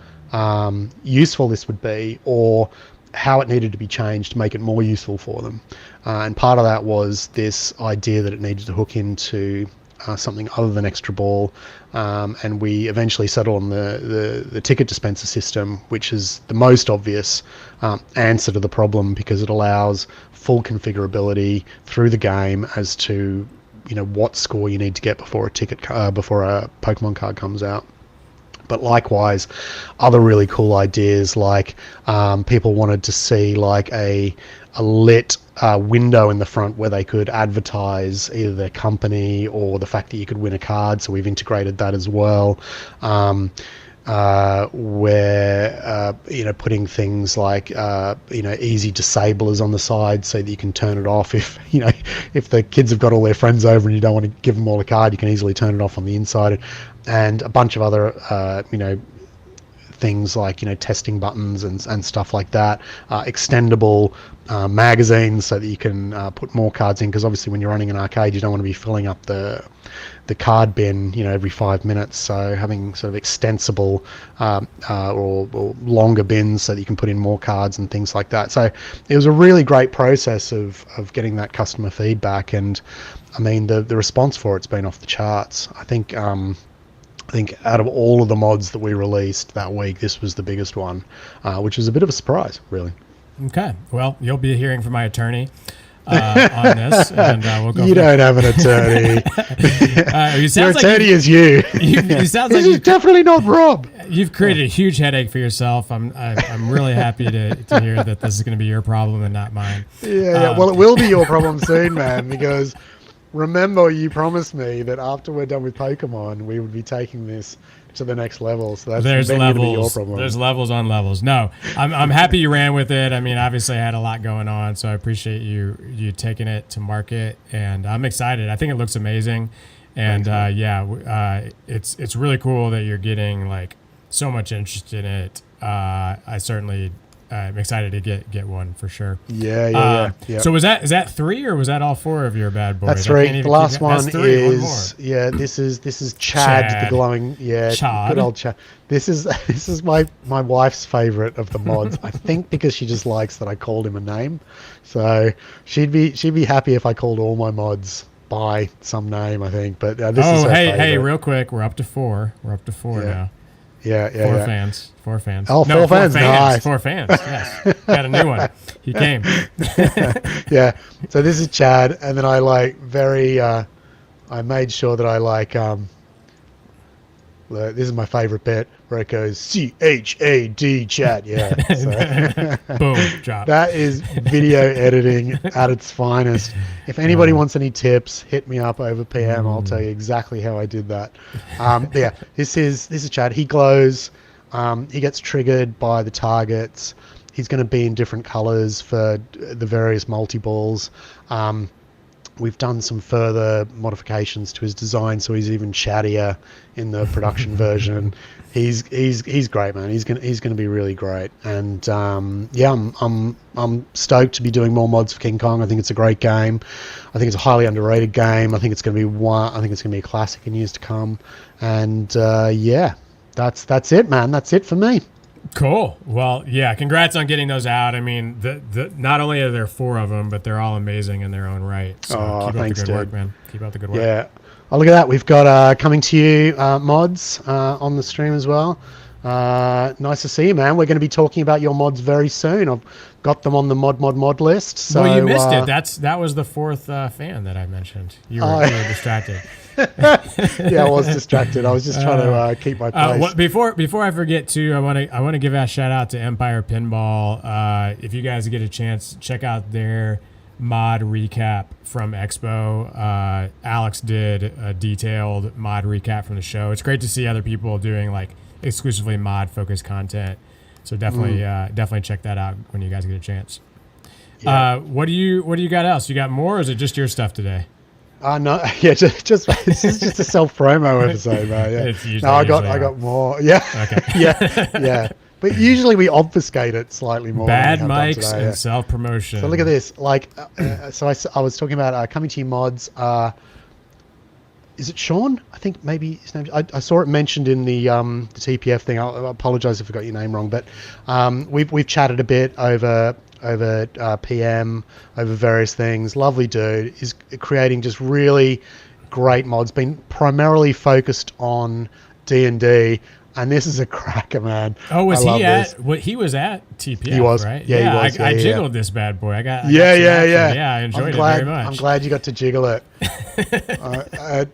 useful this would be, or how it needed to be changed to make it more useful for them. And part of that was this idea that it needed to hook into something other than extra ball, and we eventually settled on the ticket dispenser system, which is the most obvious answer to the problem, because it allows full configurability through the game as to what score you need to get before a Pokemon card comes out. But likewise, other really cool ideas, like people wanted to see like a lit window in the front where they could advertise either their company or the fact that you could win a card. So we've integrated that as well. Putting things like easy disablers on the side so that you can turn it off if the kids have got all their friends over and you don't want to give them all a card, you can easily turn it off on the inside, and a bunch of other things like testing buttons and stuff like that, extendable magazines so that you can put more cards in, because obviously when you're running an arcade you don't want to be filling up the card bin every 5 minutes, so having sort of extensible or longer bins so that you can put in more cards and things like that. So it was a really great process of getting that customer feedback, and I mean the response for it's been off the charts. I think out of all of the mods that we released that week, this was the biggest one, which was a bit of a surprise, really. Okay, well, you'll be hearing from my attorney on this, and we'll go. You don't have an attorney. Your attorney is you. You sounds this like is definitely not Rob. You've created a huge headache for yourself. I'm really happy to hear that this is going to be your problem and not mine. Yeah. Well, it will be your problem soon, man, because remember you promised me that after we're done with Pokemon, we would be taking this to the next level. So that's there's going to be your levels. problem. There's levels on levels. No, I'm happy you ran with it. I mean, obviously I had a lot going on, so I appreciate you taking it to market, and I'm excited. I think it looks amazing, and it's really cool that you're getting like so much interest in it. I certainly I'm excited to get one for sure. Yeah. So is that 3 or was that all 4 of your bad boys? That's 3. The last one three, is this is Chad, the glowing. Yeah, Chad. good old Chad. This is my wife's favorite of the mods. I think because she just likes that I called him a name. So she'd be happy if I called all my mods by some name, I think. But this is her favorite. Hey, real quick, we're up to 4. We're up to 4 now. Yeah. 4 fans. Oh, no, 4 fans. Nice. 4 fans. Yes, got a new one. He came. Yeah. So this is Chad, and then I I made sure that I this is my favorite bit where it goes CHAD Chad. Yeah. So. Boom. Drop. That is video editing at its finest. If anybody wants any tips, hit me up over PM. I'll tell you exactly how I did that. Yeah, this is Chad. He glows. He gets triggered by the targets. He's going to be in different colors for the various multi-balls. We've done some further modifications to his design, so he's even chattier in the production version. He's great, man. He's gonna be really great. And I'm stoked to be doing more mods for King Kong. I think it's a great game. I think it's a highly underrated game. I think it's gonna be a classic in years to come. And that's it, man. That's it for me. Cool. Well, yeah, congrats on getting those out. I mean, the not only are there 4 of them, but they're all amazing in their own right. So keep up the good work, man. Keep up the good work. Yeah. Oh, look at that. We've got coming to you mods on the stream as well. Nice to see you, man. We're going to be talking about your mods very soon. I've got them on the mod list. So, well, you missed it. That was the 4th fan that I mentioned. You were distracted. Yeah, I was distracted. I was just trying to keep my place. Before I forget too, I want to give a shout out to Empire Pinball. If you guys get a chance, check out their mod recap from Expo. Alex did a detailed mod recap from the show. It's great to see other people doing like exclusively mod focused content. So definitely check that out when you guys get a chance. Yeah. What do you got else? You got more, or is it just your stuff today? No, yeah, just this is just a self promo episode, man. Yeah. I got more. Yeah. Okay. yeah. But usually we obfuscate it slightly more. Bad mics and self promotion. So look at this. Like, I was talking about coming to you mods. Is it Sean? I think maybe his name. I saw it mentioned in the TPF thing. I apologize if I got your name wrong, but we've chatted a bit over PM, over various things. Lovely dude. Is creating just really great mods. Been primarily focused on D&D, and this is a cracker, man. Oh, was he at? What he was at TPF? He was. Right? Yeah, he was. I jiggled this bad boy. I got Yeah. I enjoyed it very much. I'm glad you got to jiggle it.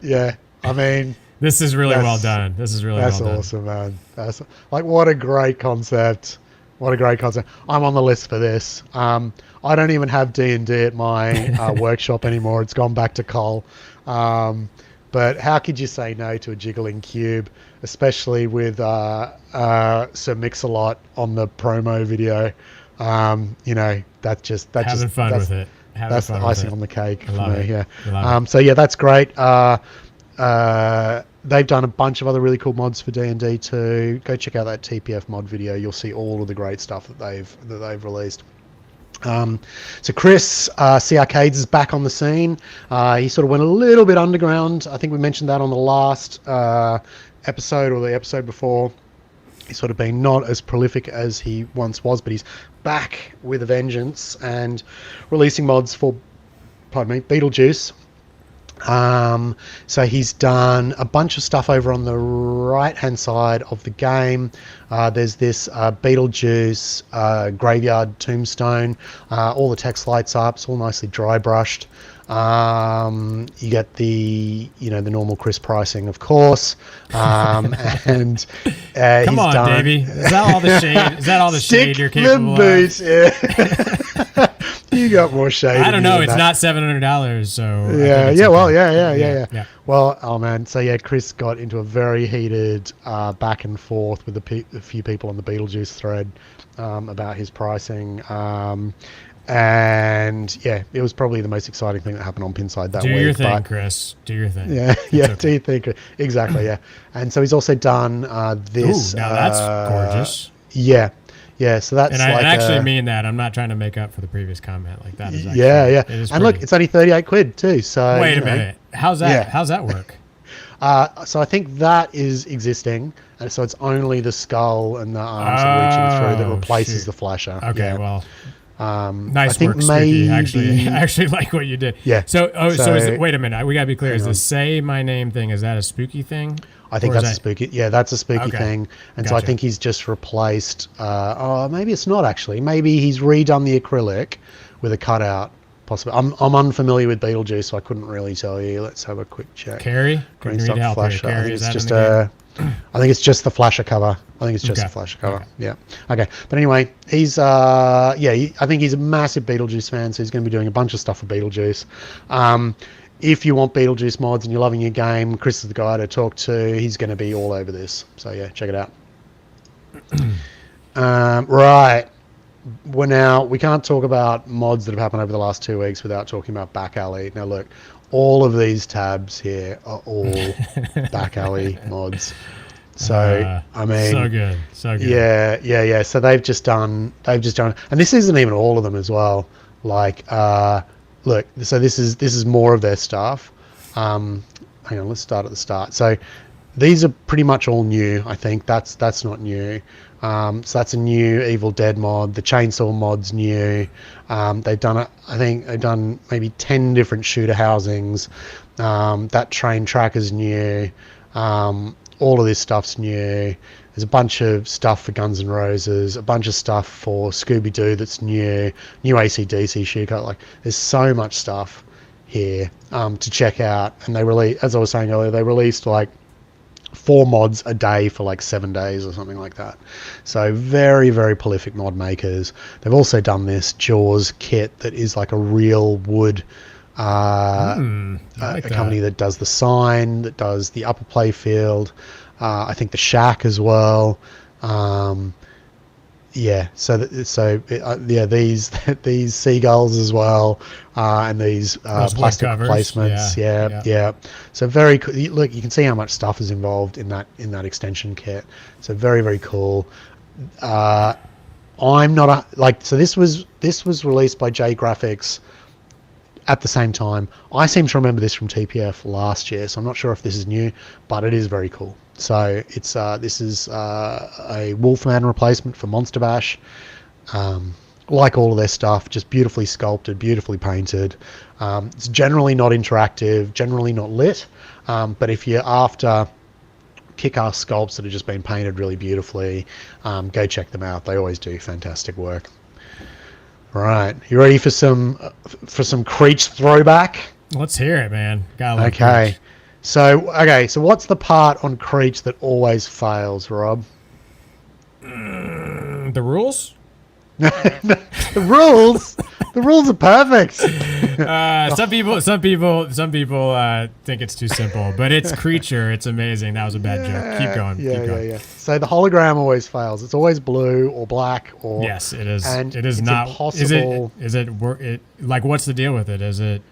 Yeah. I mean, this is really well done. That's awesome, man. That's like what a great concept. What a great concept. I'm on the list for this. I don't even have D&D at my workshop anymore. It's gone back to Cole. But how could you say no to a jiggling cube, especially with Sir Mix-a-Lot on the promo video? That's having fun with it. That's the icing on the cake for me. Yeah. So yeah, that's great. They've done a bunch of other really cool mods for D&D too. Go check out that TPF mod video. You'll see all of the great stuff that they've released. So Chris, C Arcades is back on the scene. He sort of went a little bit underground. I think we mentioned that on the last episode or the episode before. He's sort of been not as prolific as he once was, but he's back with a vengeance and releasing mods for, Beetlejuice. So he's done a bunch of stuff over on the right hand side of the game. There's this Beetlejuice graveyard tombstone. All the text lights up. It's all nicely dry brushed. You get the normal Chris pricing, of course. And come on, Davey. Is that all the shade? Is that all the shade you're capable of? Yeah. You got more shade. I don't know. It's not $700, so yeah. Well, yeah. Well, oh man. So yeah, Chris got into a very heated back and forth with a few people on the Beetlejuice thread about his pricing. And yeah, it was probably the most exciting thing that happened on Pinside that week. Do your thing, Chris. Do your thing. Yeah, yeah. Okay. Do you think exactly? Yeah. And so he's also done this. Ooh, now that's gorgeous. Yeah, yeah. So that's and I actually mean that. I'm not trying to make up for the previous comment. Like that is actually, yeah. It is and look, it's only 38 quid too. So wait a minute. How's that? Yeah. How's that work? So I think that is existing, and so it's only the skull and the arms reaching through that replaces the flasher. Okay, yeah. well. I Nice think work, Spooky. I actually like what you did. Yeah. So is it, wait a minute. We gotta be clear. Is the "Say My Name" thing? Is that a Spooky thing? I think that's a spooky. Yeah, that's a spooky thing. And gotcha. So I think he's just replaced. Maybe it's not actually. Maybe he's redone the acrylic with a cutout. Possibly. I'm unfamiliar with Beetlejuice, so I couldn't really tell you. Let's have a quick check. Carrie, Green Stock Flasher. I think it's just I think it's just the flasher cover. I think it's just the flasher cover. Okay. Yeah. Okay. But anyway, he's I think he's a massive Beetlejuice fan, so he's going to be doing a bunch of stuff for Beetlejuice. If you want Beetlejuice mods and you're loving your game, Chris is the guy to talk to. He's going to be all over this. So yeah, check it out. Right. We can't talk about mods that have happened over the last 2 weeks without talking about Back Alley. Now look, all of these tabs here are all Back Alley mods. So I mean, so good. Yeah. So they've just done, and this isn't even all of them as well. Like, look, so this is more of their stuff. Hang on, let's start at the start. So these are pretty much all new. I think that's not new. So that's a new Evil Dead mod. The Chainsaw mod's new. They've done it. I think they've done maybe 10 different shooter housings. That train track is new. All of this stuff's new. There's a bunch of stuff for Guns N' Roses, a bunch of stuff for Scooby-Doo that's new AC/DC shooter. Like, there's so much stuff here to check out. And as I was saying earlier, they released like 4 mods a day for like 7 days or something like that. So very, very prolific mod makers. They've also done this Jaws kit that is like a real wood a company that does the sign, that does the upper play field, I think the shack as well. These seagulls as well, and these plastic replacements. Yeah. So very cool. Look, you can see how much stuff is involved in that extension kit. So very, very cool. I'm not so this was released by J Graphics at the same time. I seem to remember this from TPF last year, so I'm not sure if this is new, but it is very cool. So it's this is a Wolfman replacement for Monster Bash. Like all of their stuff, just beautifully sculpted, beautifully painted. It's generally not interactive, generally not lit, but if you're after kick-ass sculpts that have just been painted really beautifully, go check them out. They always do fantastic work. Right, you ready for some Creech throwback? Let's hear it, man. Okay. Creech. So what's the part on Creech that always fails, Rob? The rules? The rules are perfect. Some people think it's too simple, but it's Creature. It's amazing. That was a bad joke. Keep going. Yeah. So the hologram always fails. It's always blue or black or yes, it is. And it is it's not impossible. Is it like what's the deal with it? Is it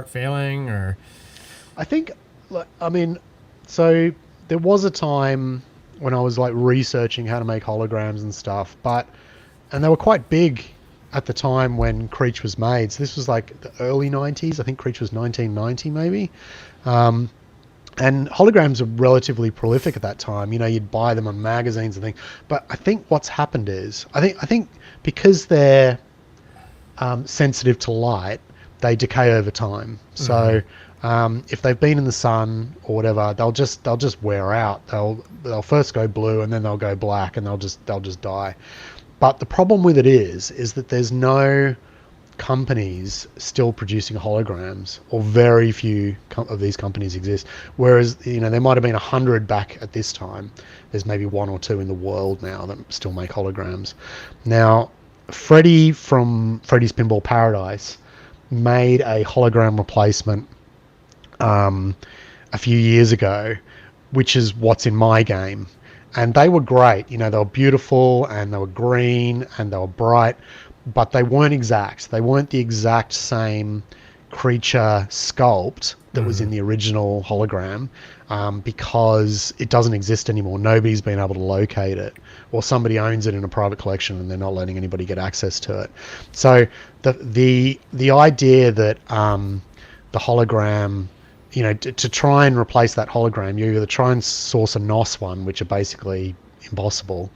failing or? I think. So there was a time when I was like researching how to make holograms and stuff, and they were quite big at the time when Creech was made. So this was like the early 90s. I think Creech was 1990 maybe. And holograms were relatively prolific at that time. You know, you'd buy them on magazines and things. But I think what's happened is, I think because they're sensitive to light, they decay over time. So if they've been in the sun or whatever, they'll just wear out. They'll first go blue and then they'll go black and they'll just die. But the problem with it is that there's no companies still producing holograms, or very few of these companies exist. Whereas, you know, there might have been 100 back at this time. There's maybe 1 or 2 in the world now that still make holograms. Now, Freddie from Freddy's Pinball Paradise made a hologram replacement a few years ago, which is what's in my game. and they were great. You know, they were beautiful and they were green and they were bright, but they weren't exact. They weren't the exact same creature sculpt that was in the original hologram, because it doesn't exist anymore. Nobody's been able to locate it, or somebody owns it in a private collection and they're not letting anybody get access to it. So the idea that the hologram, you know, to try and replace that hologram, you either try and source a NOS one, which are basically impossible.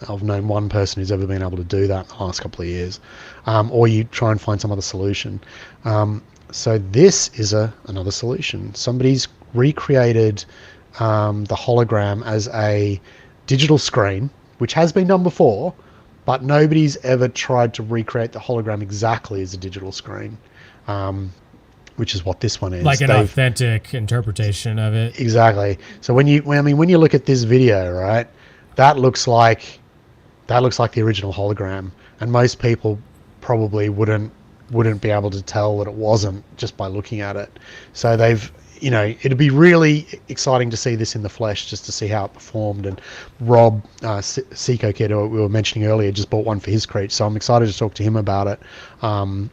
I've known one person who's ever been able to do that in the last couple of years, or you try and find some other solution. So this is another solution. Somebody's recreated the hologram as a digital screen, which has been done before, but nobody's ever tried to recreate the hologram exactly as a digital screen, which is what this one is. Like an authentic interpretation of it. Exactly. So when you look at this video, right, that looks like the original hologram, and most people probably wouldn't be able to tell that it wasn't just by looking at it. So they've, you know, it'd be really exciting to see this in the flesh, just to see how it performed. And Rob, Seco Kid, who we were mentioning earlier, just bought one for his Creech, so I'm excited to talk to him about it,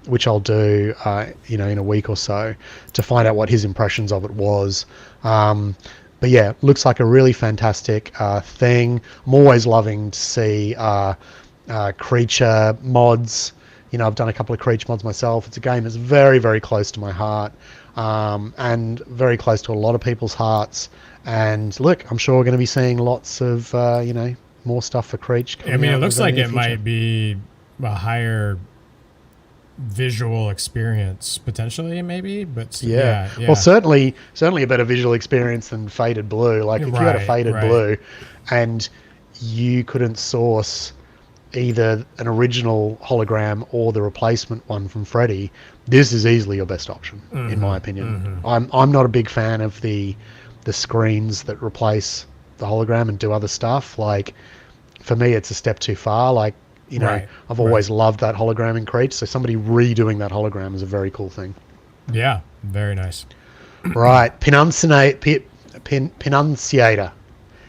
which I'll do, you know, in a week or so, to find out what his impressions of it was. But yeah, looks like a really fantastic thing. I'm always loving to see creature mods. You know, I've done a couple of Creech mods myself. It's a game that's very, very close to my heart, and very close to a lot of people's hearts. And look, I'm sure we're going to be seeing lots of, you know, more stuff for Creech. I mean, it looks like it might be a higher visual experience potentially, maybe, but yeah. Well, certainly a better visual experience than Faded Blue. Like if you had a Faded Blue and you couldn't source either an original hologram or the replacement one from Freddy, this is easily your best option, in my opinion. I'm not a big fan of the screens that replace the hologram and do other stuff. Like, for me, it's a step too far. Like, you know, I've always loved that hologram in Creech, so somebody redoing that hologram is a very cool thing. Yeah, very nice. Right, Pinnunciator.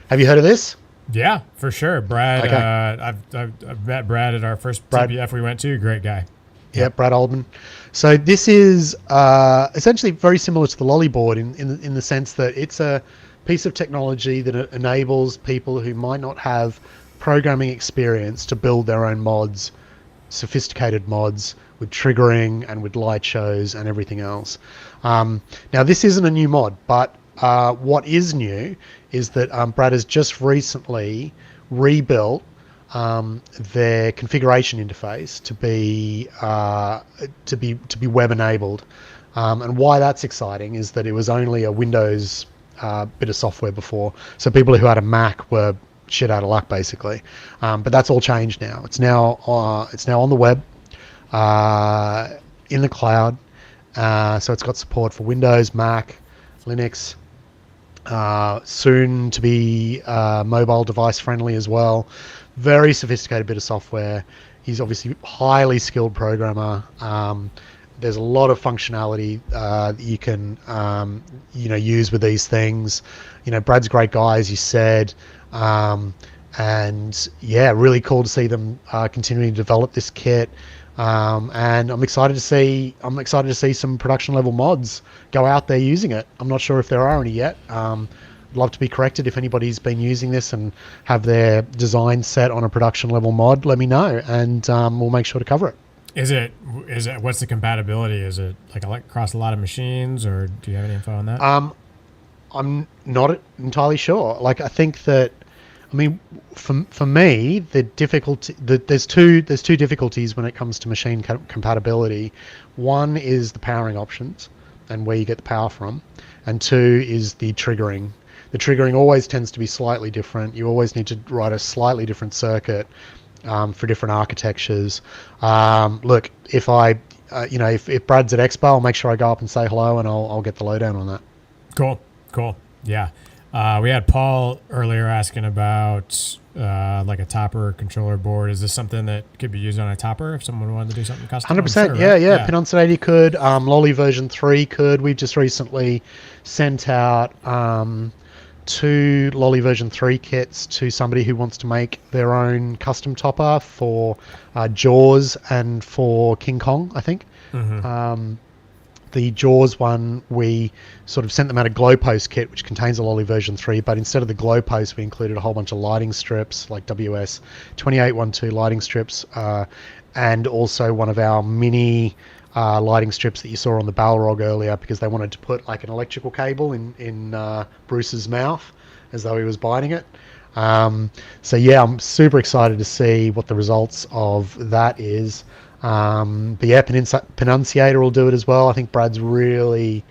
Have you heard of this? Yeah, for sure. Brad, Okay. I've met Brad at our first TPF we went to. Great guy. Yeah, Brad Oldman. So this is essentially very similar to the Lollyboard in the sense that it's a piece of technology that enables people who might not have programming experience to build their own mods, sophisticated mods with triggering and with light shows and everything else. Now, this isn't a new mod, but what is new is that Brad has just recently rebuilt their configuration interface to be web enabled, and why that's exciting is that it was only a Windows bit of software before, so people who had a Mac were shit out of luck basically. But that's all changed now. It's now on the web, in the cloud, so it's got support for Windows, Mac, Linux. Soon to be mobile device friendly as well. Very sophisticated bit of software. He's obviously a highly skilled programmer. There's a lot of functionality that you can you know, use with these things. You know, Brad's a great guy, as you said, and yeah, really cool to see them continuing to develop this kit. And I'm excited to see some production level mods go out there using it. I'm not sure if there are any yet. I'd love to be corrected. If anybody's been using this and have their design set on a production level mod, let me know, and we'll make sure to cover it. Is it what's the compatibility? Is it like across a lot of machines, or do you have any info on that? I'm not entirely sure. Like, I think that, I mean, for me, the difficulty, there's two difficulties when it comes to machine compatibility. One is the powering options and where you get the power from, and two is the triggering. The triggering always tends to be slightly different. You always need to write a slightly different circuit for different architectures. Look, if if Brad's at Expo, I'll make sure I go up and say hello, and I'll get the lowdown on that. Cool. Yeah. We had Paul earlier asking about like a topper controller board. Is this something that could be used on a topper if someone wanted to do something custom? 100%. Sure, Yeah. right? Pinnunciator could. Lolly version 3 could. We've just recently sent out 2 Lolly version 3 kits to somebody who wants to make their own custom topper for Jaws and for King Kong, I think. The Jaws one, we sort of sent them out a glow post kit, which contains a Lolly version 3, but instead of the glow post, we included a whole bunch of lighting strips, like WS 2812 lighting strips, and also one of our mini lighting strips that you saw on the Balrog earlier, because they wanted to put like an electrical cable in Bruce's mouth as though he was biting it. So yeah, I'm super excited to see what the results of that is. But yeah, Pinnunciator will do it as well. I think Brad's really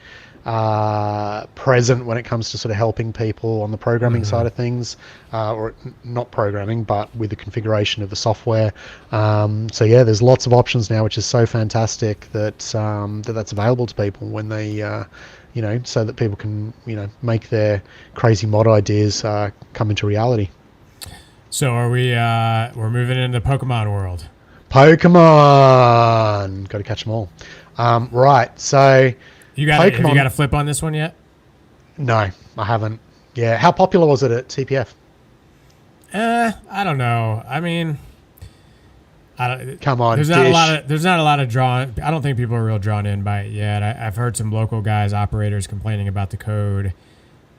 present when it comes to sort of helping people on the programming side of things, or not programming, but with the configuration of the software. So yeah, there's lots of options now, which is so fantastic that that's available to people when they, so that people can, make their crazy mod ideas come into reality. So are we're moving into the Pokemon world. Pokemon, got to catch them all. Right, so have you got a flip on this one yet? No, I haven't. Yeah, how popular was it at TPF? I don't know. I mean, come on. There's not a lot of drawn. I don't think people are real drawn in by it yet. I've heard some local guys, operators, complaining about the code.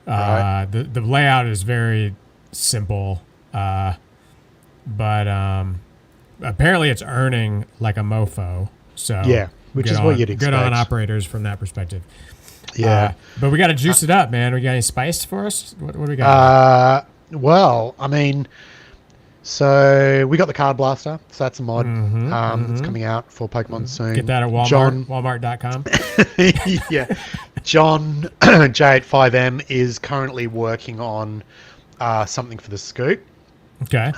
Right. The layout is very simple, but apparently it's earning like a mofo. So yeah, which is what you'd expect. Good on operators from that perspective. Yeah, but we got to juice it up, man. We got any spice for us? What do we got? Well, I mean, so we got the Card Blaster. So that's a mod. It's coming out for Pokemon soon. Get that at Walmart. Walmart.com. Yeah, John J85M is currently working on something for the Scoop. Okay.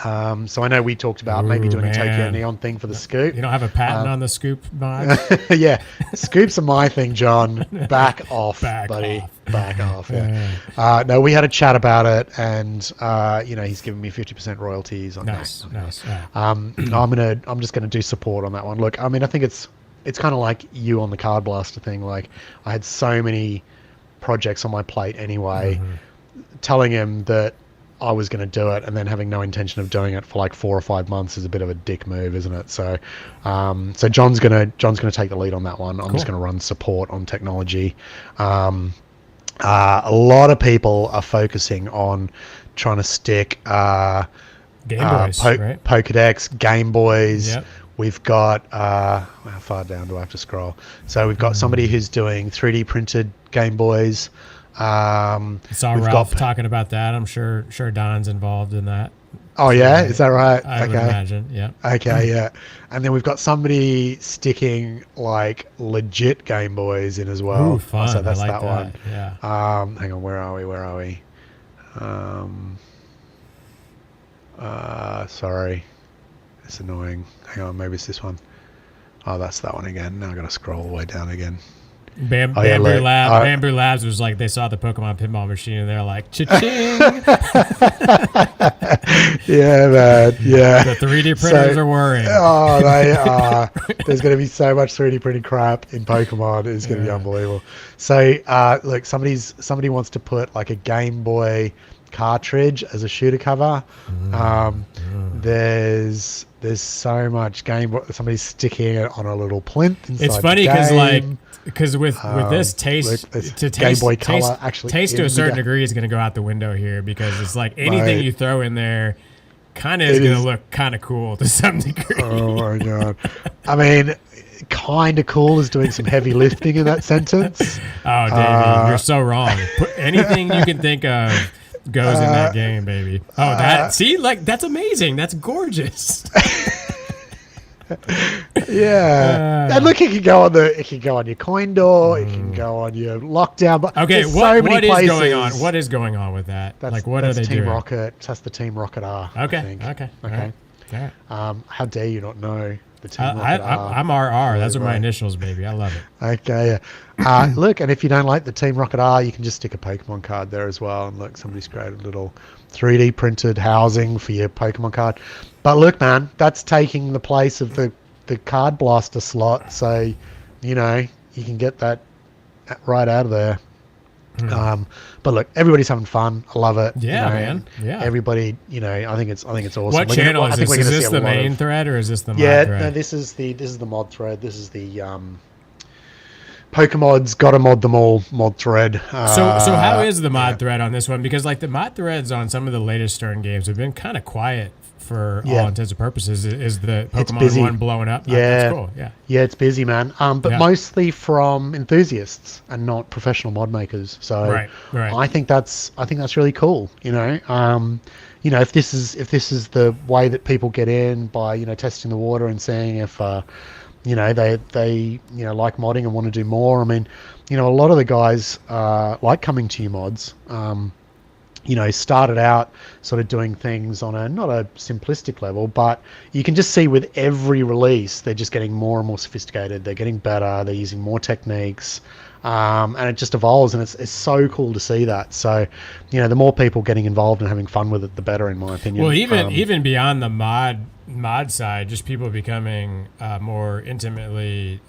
So I know we talked about maybe doing a Tokyo Neon thing for the Scoop. You don't have a patent on the Scoop mod? Yeah. Scoops are my thing, John. Back off, buddy. Back off. Yeah. No, we had a chat about it, and he's giving me 50% royalties on that. Nice. Yeah. I'm just gonna do support on that one. Look, I mean, I think it's kind of like you on the Card Blaster thing. Like, I had so many projects on my plate anyway. Telling him that I was going to do it and then having no intention of doing it for like 4 or 5 months is a bit of a dick move, isn't it? So, so John's going to take the lead on that one. I'm just going to run support on technology. A lot of people are focusing on trying to stick Game Boys, right? Pokedex, Game Boys. Yep. We've got how far down do I have to scroll? So we've got somebody who's doing 3D printed Game Boys. I saw Ralph talking about that. I'm sure Don's involved in that. Oh yeah, is that right? I would imagine. Yeah. Okay, yeah. And then we've got somebody sticking like legit Game Boys in as well. Ooh, fun. So that's I like that one. Yeah. Hang on, where are we? Sorry, it's annoying. Hang on, maybe it's this one. Oh, that's that one again. Now I got to scroll all the way down again. Bamboo Labs was like, they saw the Pokemon pinball machine and they're like, cha-ching. Yeah, man. Yeah. The 3D printers are worrying. Oh, they are. There's going to be so much 3D printed crap in Pokemon. It's going to be unbelievable. So, look, somebody wants to put like a Game Boy cartridge as a shooter cover. There's so much Game Boy. Somebody's sticking it on a little plinth inside. It's funny because with this taste Game Boy Color actually taste to a certain degree is going to go out the window here, because it's like anything you throw in there kind of is going to look kind of cool to some degree. Oh my god! I mean, kind of cool is doing some heavy lifting in that sentence. Oh, Davey, you're so wrong. Anything you can think of goes in that game, baby. Oh, that's amazing. That's gorgeous. Yeah. And look, it can go on your coin door, it can go on your lockdown. But okay, what is going on? What is going on with that? What are they Team doing? Rocket. That's the Team Rocket R. Okay. I think. Okay. All right. How dare you not know the Team Rocket R? I'm RR. Those are my initials, baby. I love it. Okay. Yeah. Look, and if you don't like the Team Rocket R, you can just stick a Pokemon card there as well. And look, somebody's created a little 3D printed housing for your Pokemon card. But look, man, that's taking the place of the Card Blaster slot. So, you can get that right out of there. But look, everybody's having fun. I love it. Yeah, man. And Yeah. everybody, I think it's awesome. What channel is this? Is this the main thread or is this the mod thread? No, this is the mod thread. This is the Pokemods gotta mod them all mod thread. So how is the mod thread on this one? Because like the mod threads on some of the latest Stern games have been kind of quiet for all intents and purposes. Is the Pokemon one blowing up? Yeah, that's cool. Yeah, it's busy, man. But mostly from enthusiasts and not professional mod makers. So right. I think that's really cool. If this is the way that people get in by testing the water and seeing if they like modding and want to do more. I mean, a lot of the guys like coming to you mods. Started out sort of doing things on not a simplistic level, but you can just see with every release, they're just getting more and more sophisticated. They're getting better. They're using more techniques, and it just evolves, and it's so cool to see that. So, the more people getting involved and having fun with it, the better, in my opinion. Well, even beyond the mod side, just people becoming more intimately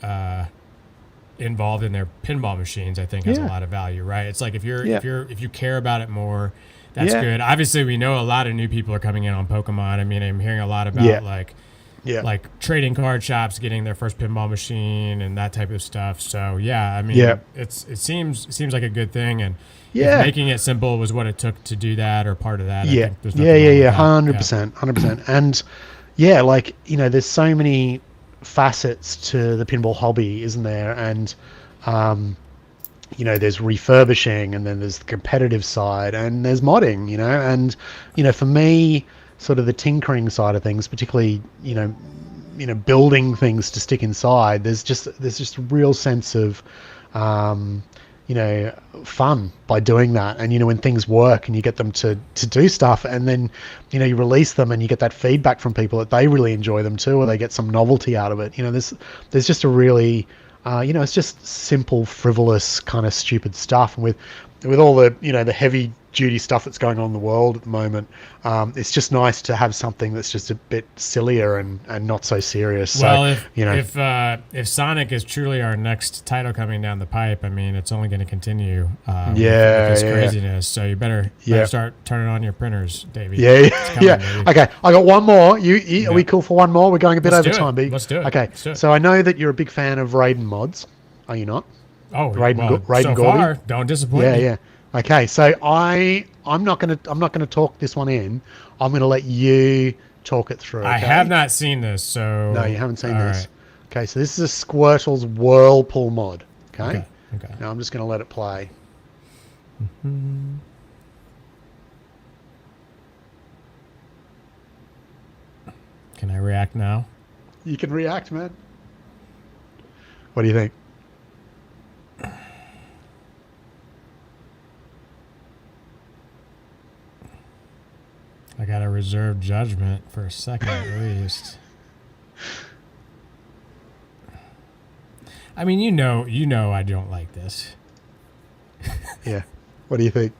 involved in their pinball machines, I think has a lot of value, right? It's like if you care about it more, that's good. Obviously, we know a lot of new people are coming in on Pokemon. I mean, I'm hearing a lot about like trading card shops getting their first pinball machine and that type of stuff. So it seems like a good thing, and if making it simple was what it took to do that or part of that. I think there's nothing wrong with that. 100%. And there's so many facets to the pinball hobby, isn't there? And there's refurbishing, and then there's the competitive side, and there's modding, and for me, sort of the tinkering side of things, particularly building things to stick inside, there's just a real sense of fun by doing that. And when things work and you get them to do stuff, and then you release them and you get that feedback from people that they really enjoy them too, or they get some novelty out of it. There's just a really it's just simple, frivolous, kind of stupid stuff. And with all the the heavy duty stuff that's going on in the world at the moment, it's just nice to have something that's just a bit sillier and not so serious. Well, so, if Sonic is truly our next title coming down the pipe, I mean, it's only going to continue with this craziness. So you better start turning on your printers, Davey. Coming, Davey. Okay, I got one more. Are we cool for one more? We're going a bit over time, B. Let's do it. Okay, so I know that you're a big fan of Raiden mods. Are you not? Oh, Raiden so Gordy? far, don't disappoint me. Yeah. Okay, so I'm not gonna talk this one in. I'm gonna let you talk it through. Okay? I have not seen this, so no, you haven't seen this. Right. Okay, so this is a Squirtle's Whirlpool mod. Okay. Okay. Now I'm just gonna let it play. Mm-hmm. Can I react now? You can react, man. What do you think? I got to reserve judgment for a second at least. I mean, you know, I don't like this. Yeah. What do you think?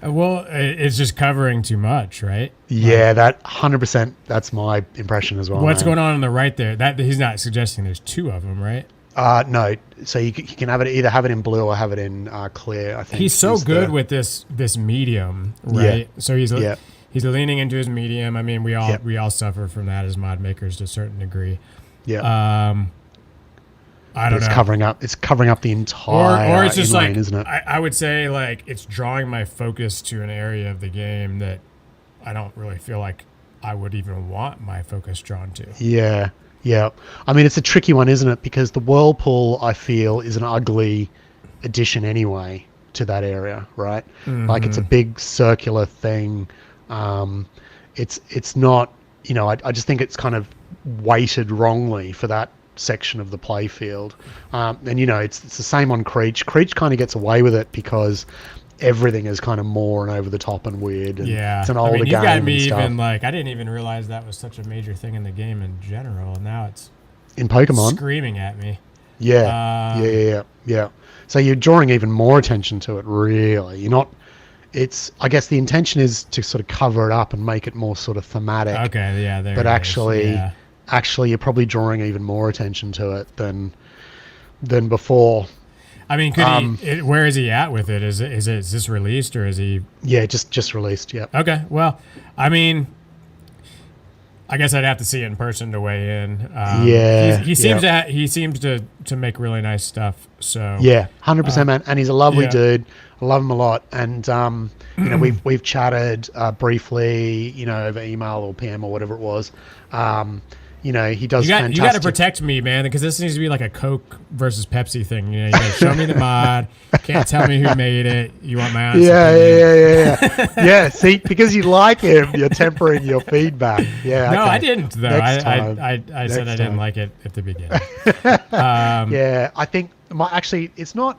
Well, it's just covering too much, right? Yeah, that 100%. That's my impression as well. What's going on the right there? That he's not suggesting there's two of them, right? No. So you can have it either have it in blue or have it in clear. I think he's so good with this medium, right? Yeah. So he's leaning into his medium. I mean, we all suffer from that as mod makers to a certain degree. Yeah. I don't know. It's covering up the entire or it's just lane, like, isn't it? I would say like it's drawing my focus to an area of the game that I don't really feel like I would even want my focus drawn to. Yeah. I mean, it's a tricky one, isn't it? Because the Whirlpool, I feel, is an ugly addition anyway to that area, right? Mm-hmm. Like it's a big circular thing. It's not, I just think it's kind of weighted wrongly for that section of the play field. And it's the same on Creech. Creech kind of gets away with it because everything is kind of more and over the top and weird. And it's an older game. You got me even like, I didn't even realize that was such a major thing in the game in general. And now it's in Pokemon screaming at me. Yeah. So you're drawing even more attention to it, really. You're not. I guess the intention is to sort of cover it up and make it more sort of thematic. Okay, yeah. But actually, you're probably drawing even more attention to it than before. I mean, where is he at with it? Is this released or is he? Yeah, just released. Yeah. Okay. Well, I mean, I guess I'd have to see it in person to weigh in. He seems to make really nice stuff. So yeah, 100%, man. And he's a lovely dude. I love him a lot. And we've chatted briefly, over email or PM or whatever it was. He does fantastic. You got to protect me, man, because this needs to be like a Coke versus Pepsi thing. You got to show me the mod. Can't tell me who made it. You want my honest opinion. Yeah. See, because you like him, you're tempering your feedback. Yeah. No, okay. I didn't though. I said I didn't like it at the beginning. Yeah, I think it's not.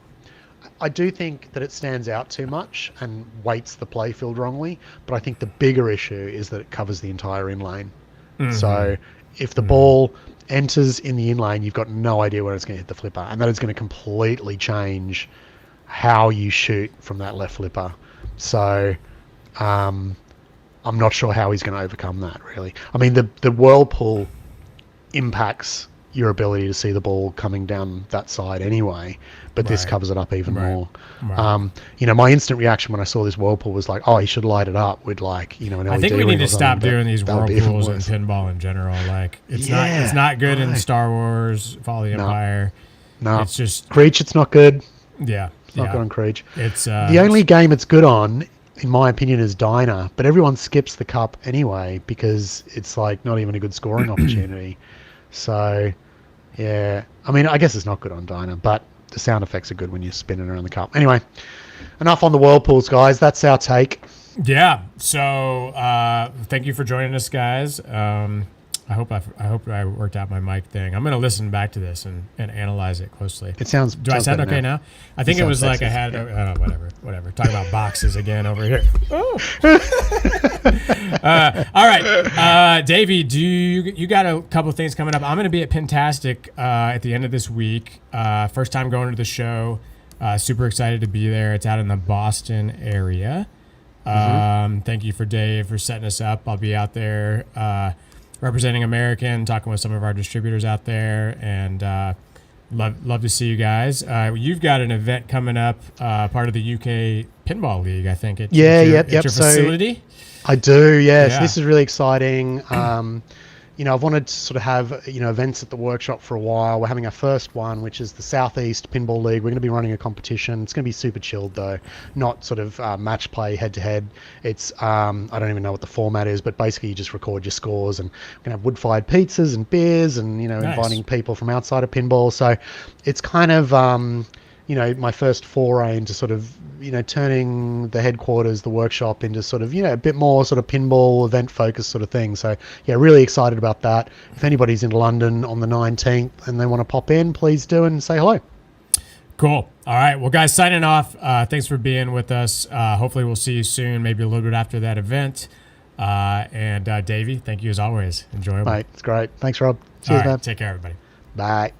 I do think that it stands out too much and weights the playfield wrongly. But I think the bigger issue is that it covers the entire in lane. Mm-hmm. So if the ball enters in the in lane, you've got no idea where it's going to hit the flipper, and that is going to completely change how you shoot from that left flipper. So I'm not sure how he's going to overcome that, really. I mean, the whirlpool impacts your ability to see the ball coming down that side anyway, but this covers it up even more. Right. My instant reaction when I saw this whirlpool was like, oh, he should light it up with an LED. I think we need to stop doing these whirlpools in pinball in general. Like, it's not good in Star Wars, Fall of the Empire. No, it's just Creech. It's not good. Yeah, it's not good on Creech. It's the only game it's good on, in my opinion, is Diner, but everyone skips the cup anyway because it's like not even a good scoring opportunity. So, yeah, I mean, I guess it's not good on Diner, but the sound effects are good when you're spinning around the cup. Anyway, enough on the whirlpools, guys. That's our take. Yeah. So, thank you for joining us, guys. I hope I worked out my mic thing. I'm going to listen back to this and analyze it closely. It sounds. Do I sound okay now? I think it was like I had. Whatever. Talk about boxes again over here. Oh. All right, Davey. You got a couple of things coming up? I'm going to be at Pintastic at the end of this week. First time going to the show. Super excited to be there. It's out in the Boston area. Thank you for Dave for setting us up. I'll be out there. Representing American, talking with some of our distributors out there, and love to see you guys. You've got an event coming up, part of the UK Pinball League, I think. At your facility? So I do, yes. Yeah. This is really exciting. I've wanted to sort of have, events at the workshop for a while. We're having our first one, which is the Southeast Pinball League. We're going to be running a competition. It's going to be super chilled, though, not sort of match play head-to-head. It's, I don't even know what the format is, but basically you just record your scores, and we're going to have wood-fired pizzas and beers and, nice. Inviting people from outside of pinball. So it's kind of, my first foray into sort of, turning the headquarters, the workshop, into sort of, a bit more sort of pinball event focused sort of thing. So yeah, really excited about that. If anybody's in London on the 19th and they want to pop in, please do and say hello. Cool. All right. Well, guys, signing off. Thanks for being with us. Hopefully we'll see you soon, maybe a little bit after that event. And Davey, thank you as always. Enjoyable. Mate, it's great. Thanks, Rob. Cheers, man. Take care, everybody. Bye.